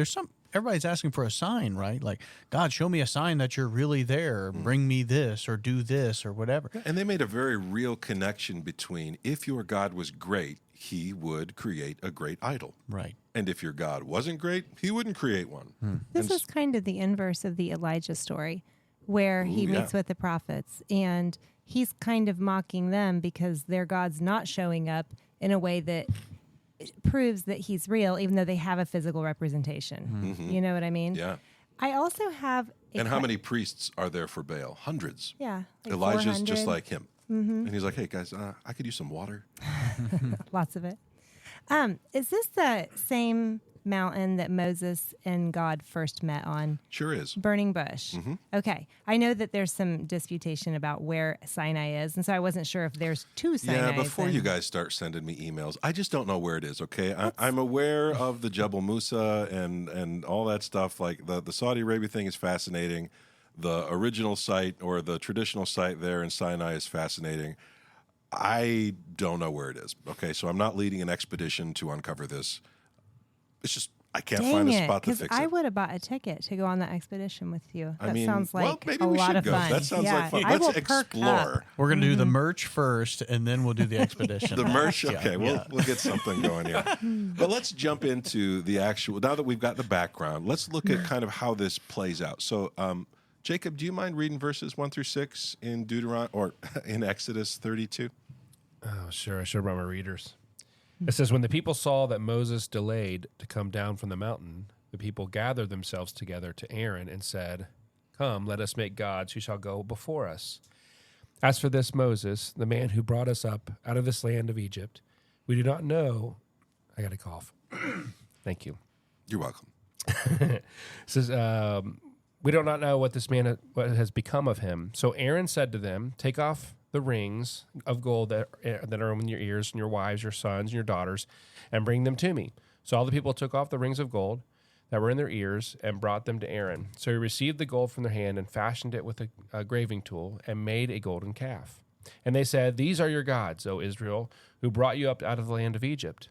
everybody's asking for a sign, right? Like, God, show me a sign that you're really there. Or bring me this or do this or whatever. And they made a very real connection between if your God was great, he would create a great idol. Right. And if your God wasn't great, he wouldn't create one. This is kind of the inverse of the Elijah story, where he meets with the prophets, and he's kind of mocking them because their God's not showing up in a way that proves that he's real, even though they have a physical representation. You know what I mean? Yeah. I also have... And how many priests are there for Baal? Hundreds. Yeah. Like Elijah's 400. just like him. And he's like, hey, guys, I could use some water. Lots of it. Is this the same mountain that Moses and God first met on? Sure is. Burning bush. Okay. I know that there's some disputation about where Sinai is, and so I wasn't sure if there's two Sinai. Yeah, before you guys start sending me emails, I just don't know where it is, okay? I'm aware of the Jebel Musa and all that stuff. Like, the Saudi Arabia thing is fascinating. The original site or the traditional site there in Sinai is fascinating. I don't know where it is, okay? So I'm not leading an expedition to uncover this. It's just I can't find a spot to fix I it. would have bought a ticket to go on that expedition with you. That I mean, sounds like well, maybe a we lot should of go. fun. That sounds like fun. I will Let's perk explore. up. We're going to do the merch first, and then we'll do the expedition. The merch? Yeah, Okay, yeah. we'll get something going here. But let's jump into the actual, now that we've got the background, let's look at kind of how this plays out. So, Jacob, do you mind reading verses 1 through 6 in or in Exodus 32? Oh, sure. I should have brought my readers. It says, when the people saw that Moses delayed to come down from the mountain, the people gathered themselves together to Aaron and said, come, let us make gods who shall go before us. As for this Moses, the man who brought us up out of this land of Egypt, we do not know. I got a cough. Thank you. You're welcome. It says, we do not know what this man, what has become of him. So Aaron said to them, take off the rings of gold that are in your ears, and your wives, your sons, and your daughters, and bring them to me. So all the people took off the rings of gold that were in their ears and brought them to Aaron. So he received the gold from their hand and fashioned it with a graving tool and made a golden calf. And they said, these are your gods, O Israel, who brought you up out of the land of Egypt.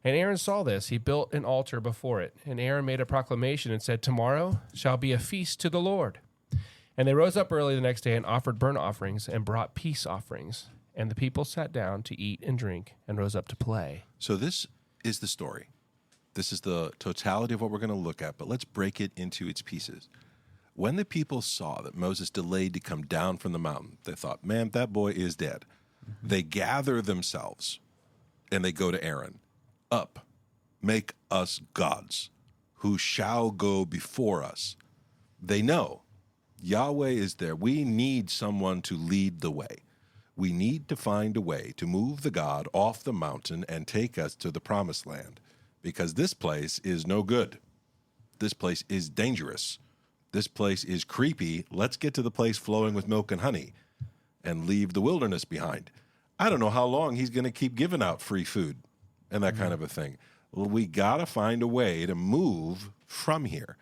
And Aaron saw this. He built an altar before it. And Aaron made a proclamation and said, tomorrow shall be a feast to the Lord. And they rose up early the next day and offered burnt offerings and brought peace offerings. And the people sat down to eat and drink and rose up to play. So this is the story. This is the totality of what we're going to look at, but let's break it into its pieces. When the people saw that Moses delayed to come down from the mountain, they thought, man, that boy is dead. They gather themselves and they go to Aaron. Up, make us gods who shall go before us. They know Yahweh is there. We need someone to lead the way. We need to find a way to move the God off the mountain and take us to the promised land, because this place is no good. This place is dangerous. This place is creepy. Let's get to the place flowing with milk and honey and leave the wilderness behind. I don't know how long he's going to keep giving out free food and that kind of a thing. Well, we got to find a way to move from here.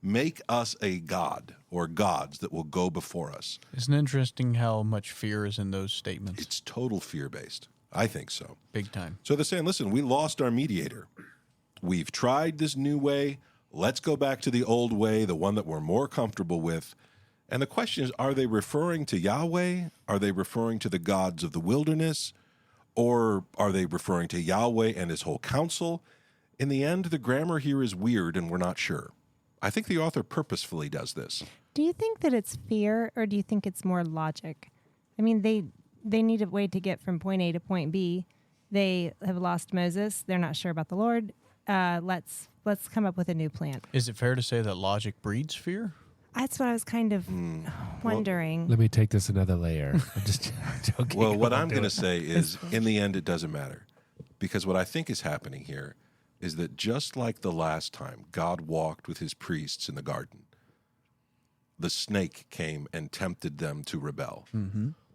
Make us a god or gods that will go before us. Isn't it interesting how much fear is in those statements? It's total fear-based. I think so. Big time. So they're saying, listen, we lost our mediator. We've tried this new way. Let's go back to the old way, the one that we're more comfortable with. And the question is, are they referring to Yahweh? Are they referring to the gods of the wilderness? Or are they referring to Yahweh and his whole council? In the end, the grammar here is weird and we're not sure. I think the author purposefully does this. Do you think that it's fear, or do you think it's more logic? I mean, they need a way to get from point A to point B. They have lost Moses. They're not sure about the Lord. Let's come up with a new plan. Is it fair to say that logic breeds fear? That's what I was kind of wondering. Let me take this another layer. I'm just joking. Well, what I'm going to say is, in the end, it doesn't matter. Because what I think is happening here is that just like the last time God walked with his priests in the garden, the snake came and tempted them to rebel.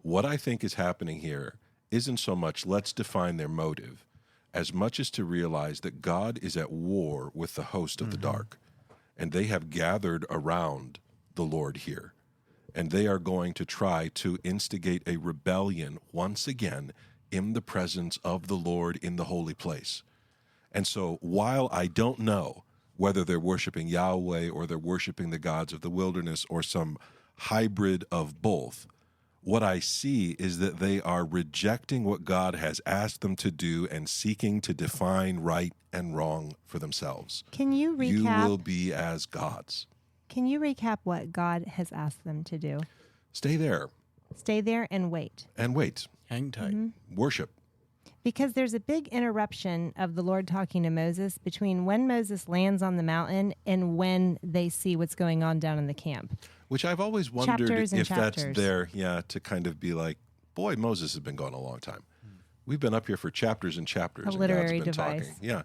What I think is happening here isn't so much let's define their motive as much as to realize that God is at war with the host of the dark, and they have gathered around the Lord here, and they are going to try to instigate a rebellion once again in the presence of the Lord in the holy place. And so while I don't know whether they're worshiping Yahweh or they're worshiping the gods of the wilderness or some hybrid of both, what I see is that they are rejecting what God has asked them to do and seeking to define right and wrong for themselves. Can you You recap? will be as gods. Can you recap what God has asked them to do? Stay there Stay there and wait. and wait. Hang tight. Worship. Because there's a big interruption of the Lord talking to Moses between when Moses lands on the mountain and when they see what's going on down in the camp. Which I've always wondered Chapters and if that's chapters. there, to kind of be like, boy, Moses has been gone a long time. We've been up here for chapters and chapters. A and literary God's been device. talking. Yeah.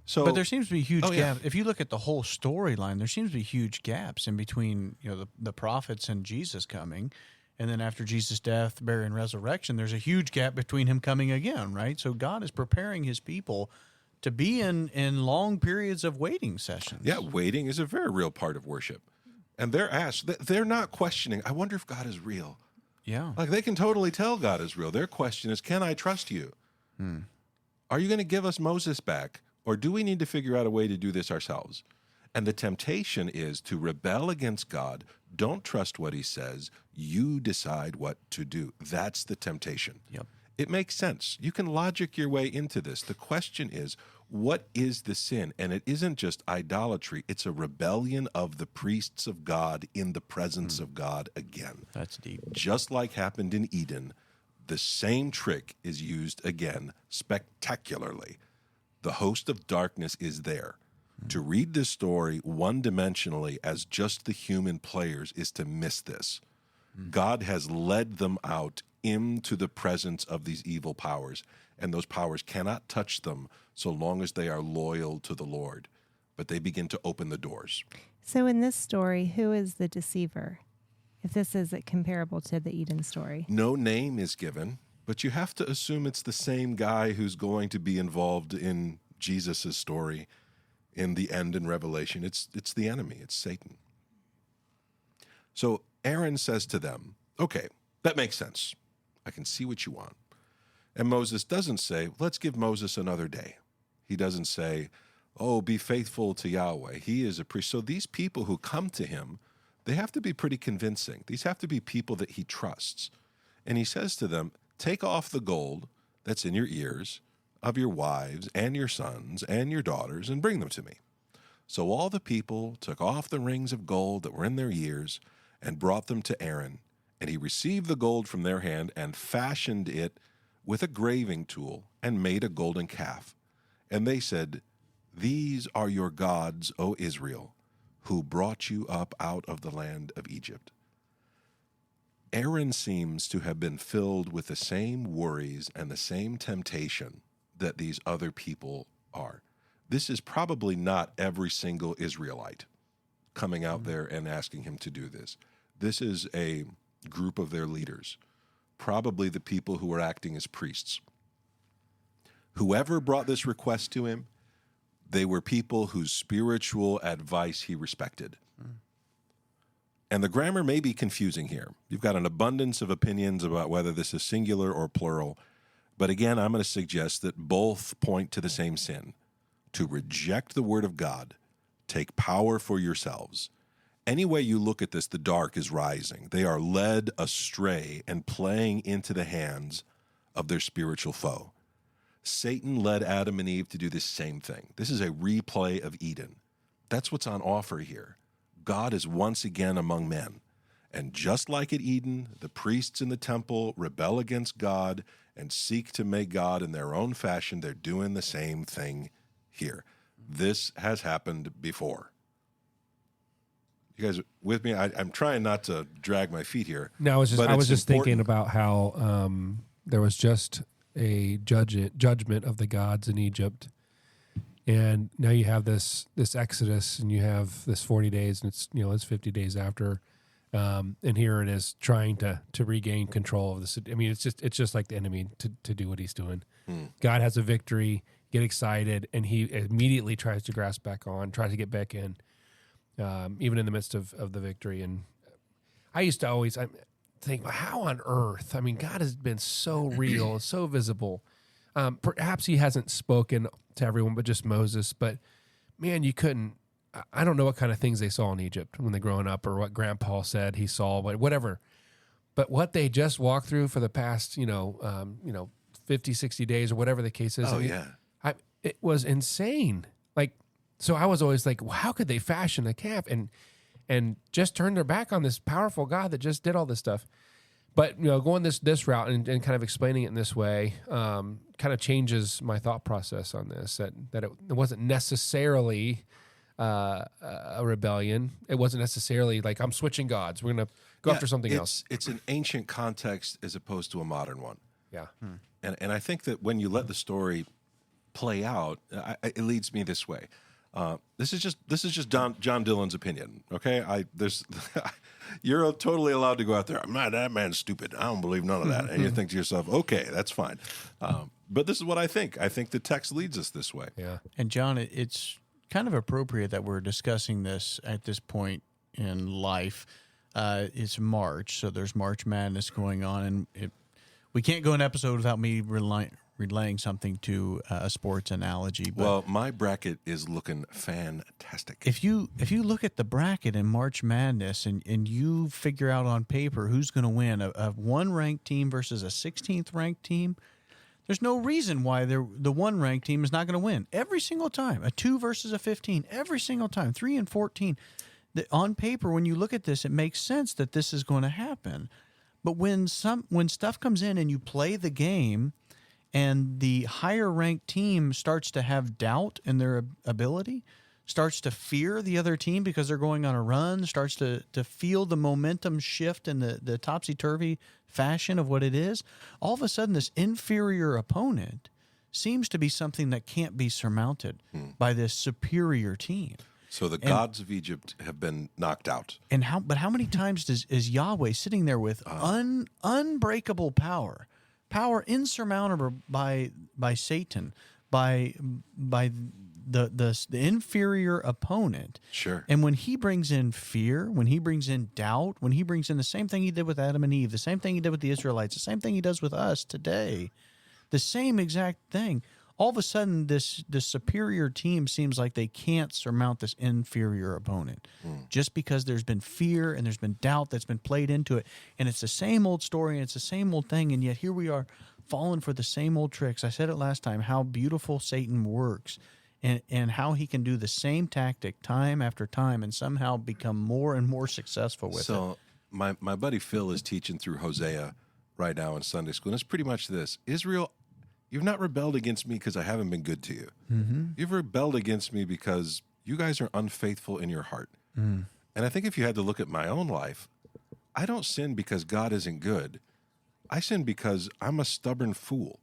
So, But there seems to be huge Oh, yeah. gaps. If you look at the whole storyline, there seems to be huge gaps in between, the prophets and Jesus coming. And then after Jesus' death, burial, and resurrection, there's a huge gap between him coming again, right? So God is preparing his people to be in long periods of waiting sessions. yeah, waiting is a very real part of worship. And they're asked, they're not questioning, I wonder if God is real. Yeah. Like they can totally tell God is real. Their question is, can I trust you? Are you going to give us Moses back? Or do we need to figure out a way to do this ourselves? And the temptation is to rebel against God. Don't trust what he says. You decide what to do. That's the temptation. Yep. It makes sense. You can logic your way into this. The question is, what is the sin? And it isn't just idolatry. It's a rebellion of the priests of God in the presence of God again. That's deep. Just like happened in Eden, the same trick is used again spectacularly. The host of darkness is there. To read this story one-dimensionally as just the human players is to miss this. God has led them out into the presence of these evil powers, and those powers cannot touch them so long as they are loyal to the Lord. But they begin to open the doors. So in this story, who is the deceiver? If this is comparable to the Eden story. No name is given, but you have to assume it's the same guy who's going to be involved in Jesus' story in the end in Revelation. It's the enemy. It's Satan. So Aaron says to them, okay, that makes sense. I can see what you want. And Moses doesn't say, let's give Moses another day. He doesn't say, oh, be faithful to Yahweh. He is a priest. So these people who come to him, they have to be pretty convincing. These have to be people that he trusts. And he says to them, take off the gold that's in your ears of your wives and your sons and your daughters and bring them to me. So all the people took off the rings of gold that were in their ears and brought them to Aaron. And he received the gold from their hand and fashioned it with a graving tool and made a golden calf. And they said, these are your gods, O Israel, who brought you up out of the land of Egypt. Aaron seems to have been filled with the same worries and the same temptation that these other people are. This is probably not every single Israelite coming out there and asking him to do this. This is a group of their leaders, probably the people who were acting as priests. Whoever brought this request to him, they were people whose spiritual advice he respected. And the grammar may be confusing here. You've got an abundance of opinions about whether this is singular or plural. But again, I'm going to suggest that both point to the same sin. To reject the word of God, take power for yourselves. Any way you look at this, the dark is rising. They are led astray and playing into the hands of their spiritual foe. Satan led Adam and Eve to do this same thing. This is a replay of Eden. That's what's on offer here. God is once again among men. And just like at Eden, the priests in the temple rebel against God and seek to make God in their own fashion. They're doing the same thing here. This has happened before. You guys with me? I'm trying not to drag my feet here. No, I was but just it's thinking important. about how there was just a judgment of the gods in Egypt, and now you have this Exodus, and you have this 40 days, and it's 50 days after, and here it is trying to regain control of the city. I mean, it's just like the enemy to do what he's doing. God has a victory. get excited, and he immediately tries to grasp back on, tries to get back in, even in the midst of the victory. And I used to always think, how on earth? I mean, God has been so real and so visible. Perhaps he hasn't spoken to everyone but just Moses, but man, you couldn't. I don't know what kind of things they saw in Egypt when they're growing up, or what Grandpa said he saw, whatever. But what they just walked through for the past, 50, 60 days or whatever the case is. Oh, yeah. It was insane. Like, so I was always like, well, how could they fashion a calf and just turn their back on this powerful God that just did all this stuff? But, going this route and kind of explaining it in this way kind of changes my thought process on this, that it wasn't necessarily a rebellion. It wasn't necessarily like, I'm switching gods. We're going to go after something else. It's an ancient context as opposed to a modern one. Yeah. And I think that when you let the story play out, it leads me this way. This is just John Dillon's opinion. Okay, you're totally allowed to go out there. That man's stupid. I don't believe none of that. And you think to yourself, okay, that's fine. But this is what I think. I think the text leads us this way. Yeah. And John, it's kind of appropriate that we're discussing this at this point in life. It's March, so there's March Madness going on, and we can't go an episode without me relaying something to a sports analogy. But well, my bracket is looking fantastic. if you look at the bracket in March Madness and you figure out on paper who's going to win, a 1-ranked team versus a 16th ranked team, there's no reason why the 1-ranked team is not going to win every single time. A 2 versus a 15 every single time. 3 and 14. On paper, when you look at this, it makes sense that this is going to happen. But when stuff comes in and you play the game, and the higher ranked team starts to have doubt in their ability, starts to fear the other team because they're going on a run, starts to feel the momentum shift in the topsy-turvy fashion of what it is, all of a sudden this inferior opponent seems to be something that can't be surmounted by this superior team. So the gods of Egypt have been knocked out. And how many times is Yahweh sitting there with unbreakable power insurmountable by Satan, by the inferior opponent. Sure. And when he brings in fear, when he brings in doubt, when he brings in the same thing he did with Adam and Eve, the same thing he did with the Israelites, the same thing he does with us today, the same exact thing. All of a sudden, this superior team seems like they can't surmount this inferior opponent just because there's been fear and there's been doubt that's been played into it. And it's the same old story and it's the same old thing. And yet here we are falling for the same old tricks. I said it last time, how beautiful Satan works and how he can do the same tactic time after time and somehow become more and more successful with it. So my buddy Phil is teaching through Hosea right now in Sunday school. And it's pretty much this. Israel, you've not rebelled against me because I haven't been good to you. Mm-hmm. You've rebelled against me because you guys are unfaithful in your heart. And I think if you had to look at my own life, I don't sin because God isn't good. I sin because I'm a stubborn fool.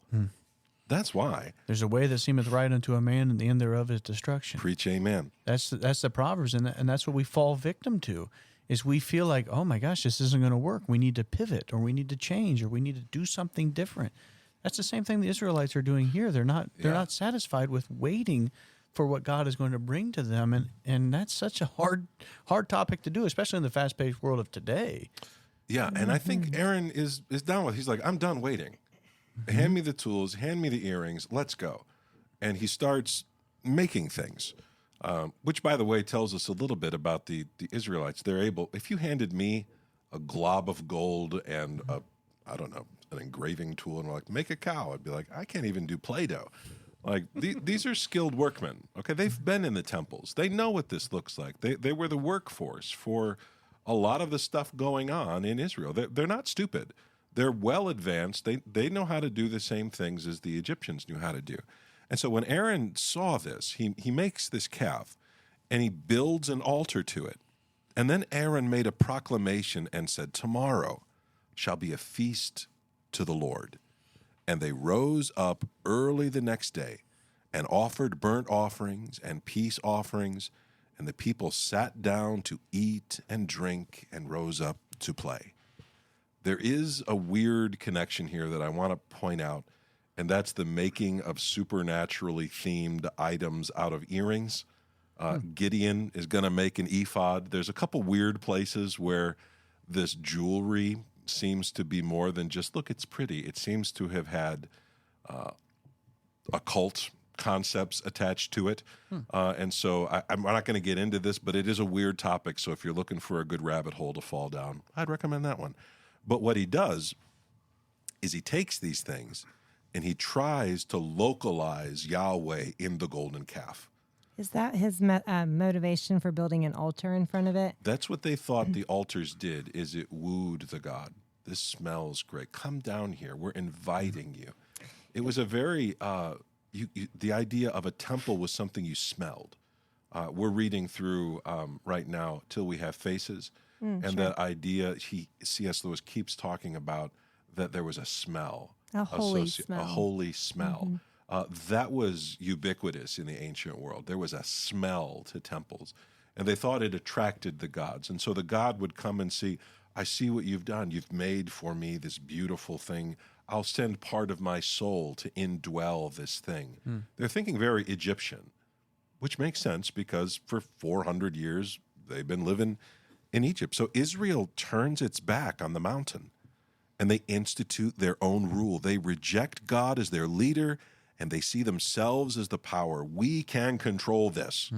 That's why. There's a way that seemeth right unto a man, and the end thereof is destruction. Preach amen. That's the Proverbs, and that's what we fall victim to, is we feel like, oh my gosh, this isn't going to work. We need to pivot, or we need to change, or we need to do something different. That's the same thing the Israelites are doing here. They're not satisfied with waiting for what God is going to bring to them, and that's such a hard topic to do, especially in the fast-paced world of today. Yeah, and I think Aaron is down with. He's like, I'm done waiting. Hand me the tools, hand me the earrings, let's go. And he starts making things, which, by the way, tells us a little bit about the Israelites. They're able, if you handed me a glob of gold and an engraving tool and were like, make a cow, I'd be like, I can't even do Play-Doh. Like, these are skilled workmen. Okay, they've been in the temples. They know what this looks like. They were the workforce for a lot of the stuff going on in Israel. They're not stupid. They're well advanced. They know how to do the same things as the Egyptians knew how to do. And so when Aaron saw this, he makes this calf, and he builds an altar to it. And then Aaron made a proclamation and said, tomorrow shall be a feast to the Lord. And they rose up early the next day and offered burnt offerings and peace offerings, and the people sat down to eat and drink and rose up to play. There is a weird connection here that I want to point out, and that's the making of supernaturally themed items out of earrings. Gideon is going to make an ephod. There's a couple weird places where this jewelry seems to be more than just, look, it's pretty. It seems to have had occult concepts attached to it. And so I'm not going to get into this, but it is a weird topic. So if you're looking for a good rabbit hole to fall down, I'd recommend that one. But what he does is he takes these things and he tries to localize Yahweh in the golden calf. Is that his motivation for building an altar in front of it? That's what they thought the altars did, is it wooed the god. This smells great. Come down here. We're inviting you. It was a very, the idea of a temple was something you smelled. We're reading through right now, Till We Have Faces. And sure. that idea, C.S. Lewis keeps talking about that there was a smell. A holy smell. A holy smell. That was ubiquitous in the ancient world. There was a smell to temples. And they thought it attracted the gods. And so the god would come and see, I see what you've done. You've made for me this beautiful thing. I'll send part of my soul to indwell this thing. They're thinking very Egyptian, which makes sense because for 400 years they've been living in Egypt. So Israel turns its back on the mountain and they institute their own rule. They reject God as their leader and they see themselves as the power. We can control this.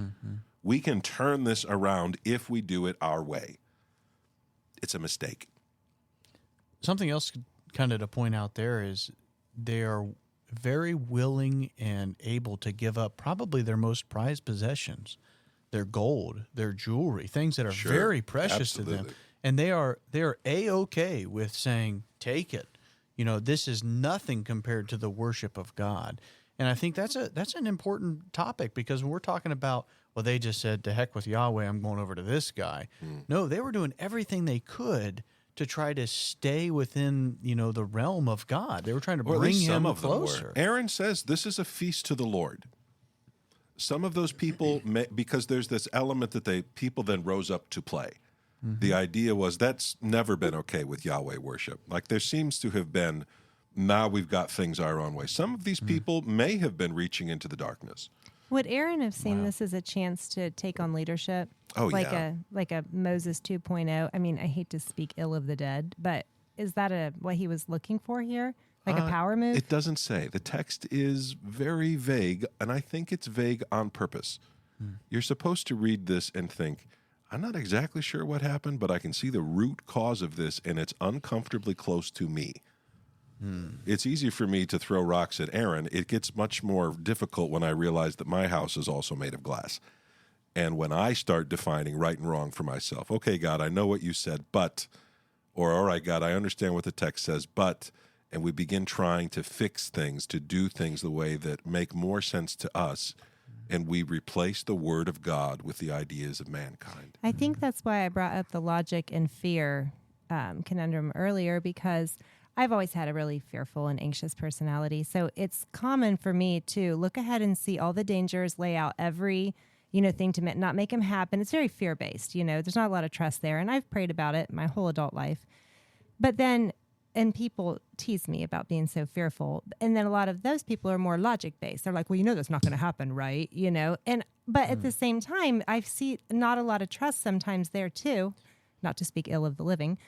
We can turn this around if we do it our way. It's a mistake. Something else kind of to point out there is they are very willing and able to give up probably their most prized possessions, their gold, their jewelry, things that are Sure, very precious to them. absolutely. And they are A-okay with saying, take it. You know, this is nothing compared to the worship of God. And I think that's an important topic because when we're talking about, well, they just said, to heck with Yahweh, I'm going over to this guy. No, they were doing everything they could to try to stay within, the realm of God. They were trying to Or at bring least some him of them were. closer. Aaron says this is a feast to the Lord. Some of those people, because there's this element that people then rose up to play. The idea was that's never been okay with Yahweh worship. Like there seems to have been, now we've got things our own way. Some of these people may have been reaching into the darkness. Would Aaron have seen this as a chance to take on leadership? Oh, like yeah. like a Moses 2.0? I mean, I hate to speak ill of the dead, but is that what he was looking for here? Like a power move? It doesn't say. The text is very vague, and I think it's vague on purpose. You're supposed to read this and think, I'm not exactly sure what happened, but I can see the root cause of this, and it's uncomfortably close to me. It's easy for me to throw rocks at Aaron. It gets much more difficult when I realize that my house is also made of glass. And when I start defining right and wrong for myself, okay, God, I know what you said, but, or all right, God, I understand what the text says, but, and we begin trying to fix things, to do things the way that make more sense to us, and we replace the word of God with the ideas of mankind. I think that's why I brought up the logic and fear conundrum earlier, because I've always had a really fearful and anxious personality. So it's common for me to look ahead and see all the dangers, lay out every thing to not make them happen. It's very fear-based. There's not a lot of trust there. And I've prayed about it my whole adult life. But then, and people tease me about being so fearful. And then a lot of those people are more logic-based. They're like, well, that's not going to happen, right? But at the same time, I see not a lot of trust sometimes there too, not to speak ill of the living.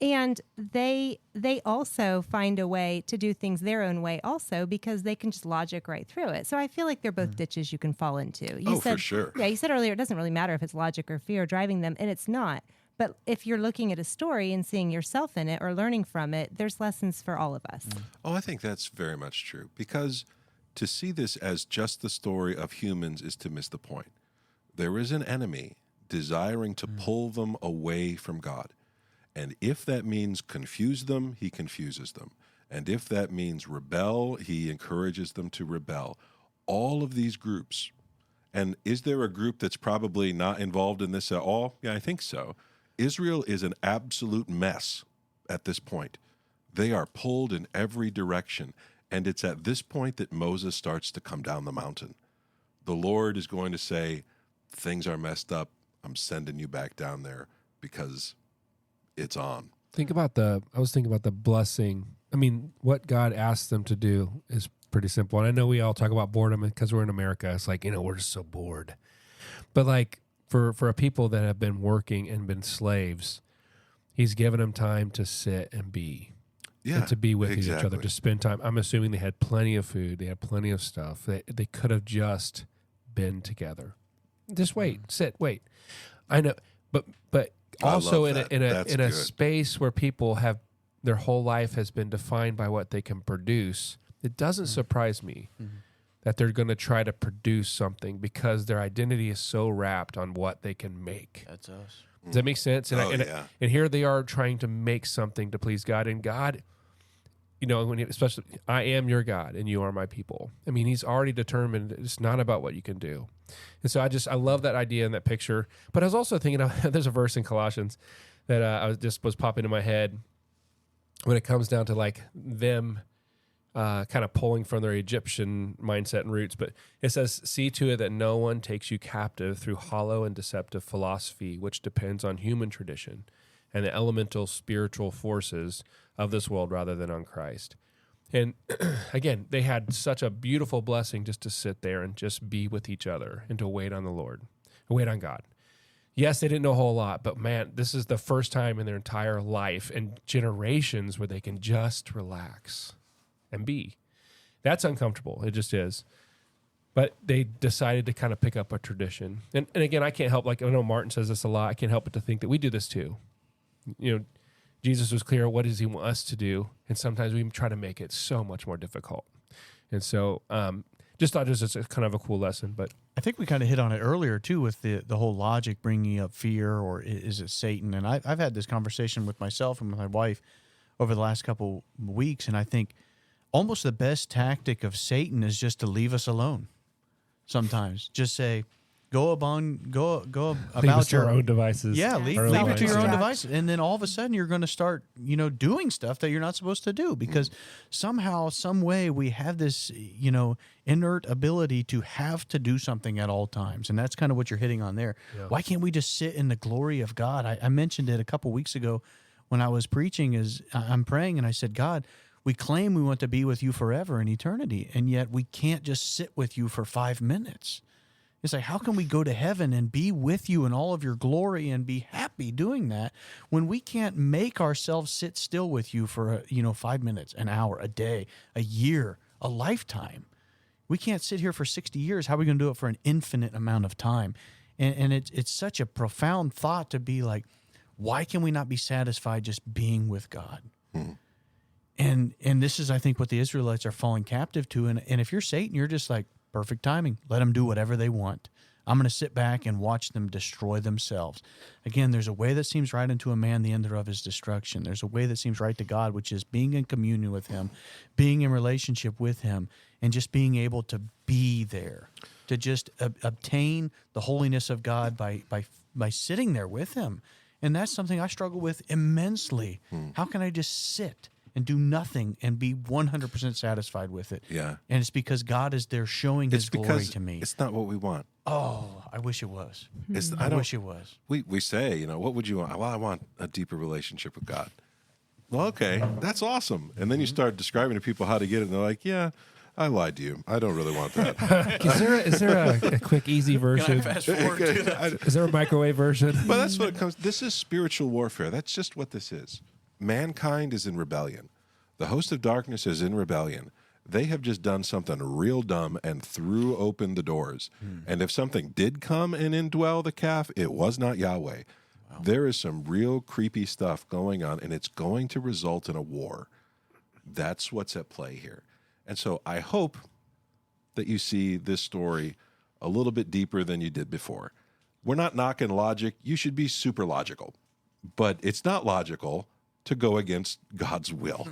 And they also find a way to do things their own way also because they can just logic right through it. So I feel like they're both ditches you can fall into. You said, for sure. Yeah, you said earlier it doesn't really matter if it's logic or fear driving them, and it's not. But if you're looking at a story and seeing yourself in it or learning from it, there's lessons for all of us. Oh, I think that's very much true because to see this as just the story of humans is to miss the point. There is an enemy desiring to pull them away from God. And if that means confuse them, he confuses them. And if that means rebel, he encourages them to rebel. All of these groups. And is there a group that's probably not involved in this at all? Yeah, I think so. Israel is an absolute mess at this point. They are pulled in every direction. And it's at this point that Moses starts to come down the mountain. The Lord is going to say, things are messed up. I'm sending you back down there because it's on. I was thinking about the blessing I mean, what God asks them to do is pretty simple. And I know we all talk about boredom because we're in America. It's like, we're just so bored. But like for a people that have been working and been slaves, he's given them time to sit and be. Yeah, and to be with each exactly. other, to spend time. I'm assuming they had plenty of food. They had plenty of stuff. They could have just been together. Just wait, sit, wait. I know, but also in a good. space where people have their whole life has been defined by what they can produce. It doesn't surprise me that they're going to try to produce something because their identity is so wrapped on what they can make. That's us. Does that make sense? And and here they are trying to make something to please God, and God. Especially, I am your God and you are my people. I mean, he's already determined it's not about what you can do. And so I love that idea and that picture. But I was also thinking, there's a verse in Colossians that was popping in my head when it comes down to like them kind of pulling from their Egyptian mindset and roots. But it says, see to it that no one takes you captive through hollow and deceptive philosophy, which depends on human tradition and the elemental spiritual forces of this world rather than on Christ. And again, they had such a beautiful blessing just to sit there and just be with each other and to wait on the Lord, wait on God. Yes, they didn't know a whole lot, but man, this is the first time in their entire life and generations where they can just relax and be. That's uncomfortable. It just is. But they decided to kind of pick up a tradition. And again, I can't help, like I know Martin says this a lot, I can't help but to think that we do this too. Jesus was clear, what does he want us to do? And sometimes we try to make it so much more difficult. And so just thought this was kind of a cool lesson. But I think we kind of hit on it earlier, too, with the whole logic bringing up fear, or is it Satan? And I've had this conversation with myself and with my wife over the last couple weeks, and I think almost the best tactic of Satan is just to leave us alone sometimes. Just say, go about your own devices. Yeah, leave it to your own devices. And then all of a sudden you're going to start, doing stuff that you're not supposed to do because somehow, some way we have this, inert ability to have to do something at all times. And that's kind of what you're hitting on there. Yeah. Why can't we just sit in the glory of God? I mentioned it a couple weeks ago when I was preaching, I'm praying and I said, God, we claim we want to be with you forever in eternity. And yet we can't just sit with you for 5 minutes. It's like, how can we go to heaven and be with you in all of your glory and be happy doing that when we can't make ourselves sit still with you for 5 minutes, an hour, a day, a year, a lifetime? We can't sit here for 60 years. How are we going to do it for an infinite amount of time? And it's such a profound thought to be like, why can we not be satisfied just being with God? And this is, I think, what the Israelites are falling captive to. And if you're Satan, you're just like, perfect timing. Let them do whatever they want. I'm going to sit back and watch them destroy themselves. Again, there's a way that seems right unto a man, the end thereof is destruction. There's a way that seems right to God, which is being in communion with him, being in relationship with him, and just being able to be there, to just obtain the holiness of God by sitting there with him. And that's something I struggle with immensely. How can I just sit and do nothing and be 100% satisfied with it? Yeah. And it's because God is there showing his glory to me. It's not what we want. Oh, I wish it was. I wish it was. We say, what would you want? Well, I want a deeper relationship with God. Well, okay, that's awesome. And then you start describing to people how to get it, and they're like, yeah, I lied to you. I don't really want that. Is there a quick, easy version? Can I fast forward to that? Is there a microwave version? But that's what it comes. This is spiritual warfare. That's just what this is. Mankind is in rebellion. The host of darkness is in rebellion. They have just done something real dumb and threw open the doors. And if something did come and indwell the calf, it was not Yahweh. Wow. There is some real creepy stuff going on, and it's going to result in a war. That's what's at play here. And so I hope that you see this story a little bit deeper than you did before. We're not knocking logic. You should be super logical. But it's not logical to go against God's will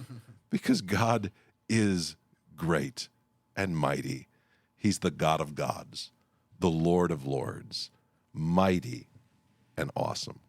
because God is great and mighty. He's the God of gods, the Lord of lords, mighty and awesome.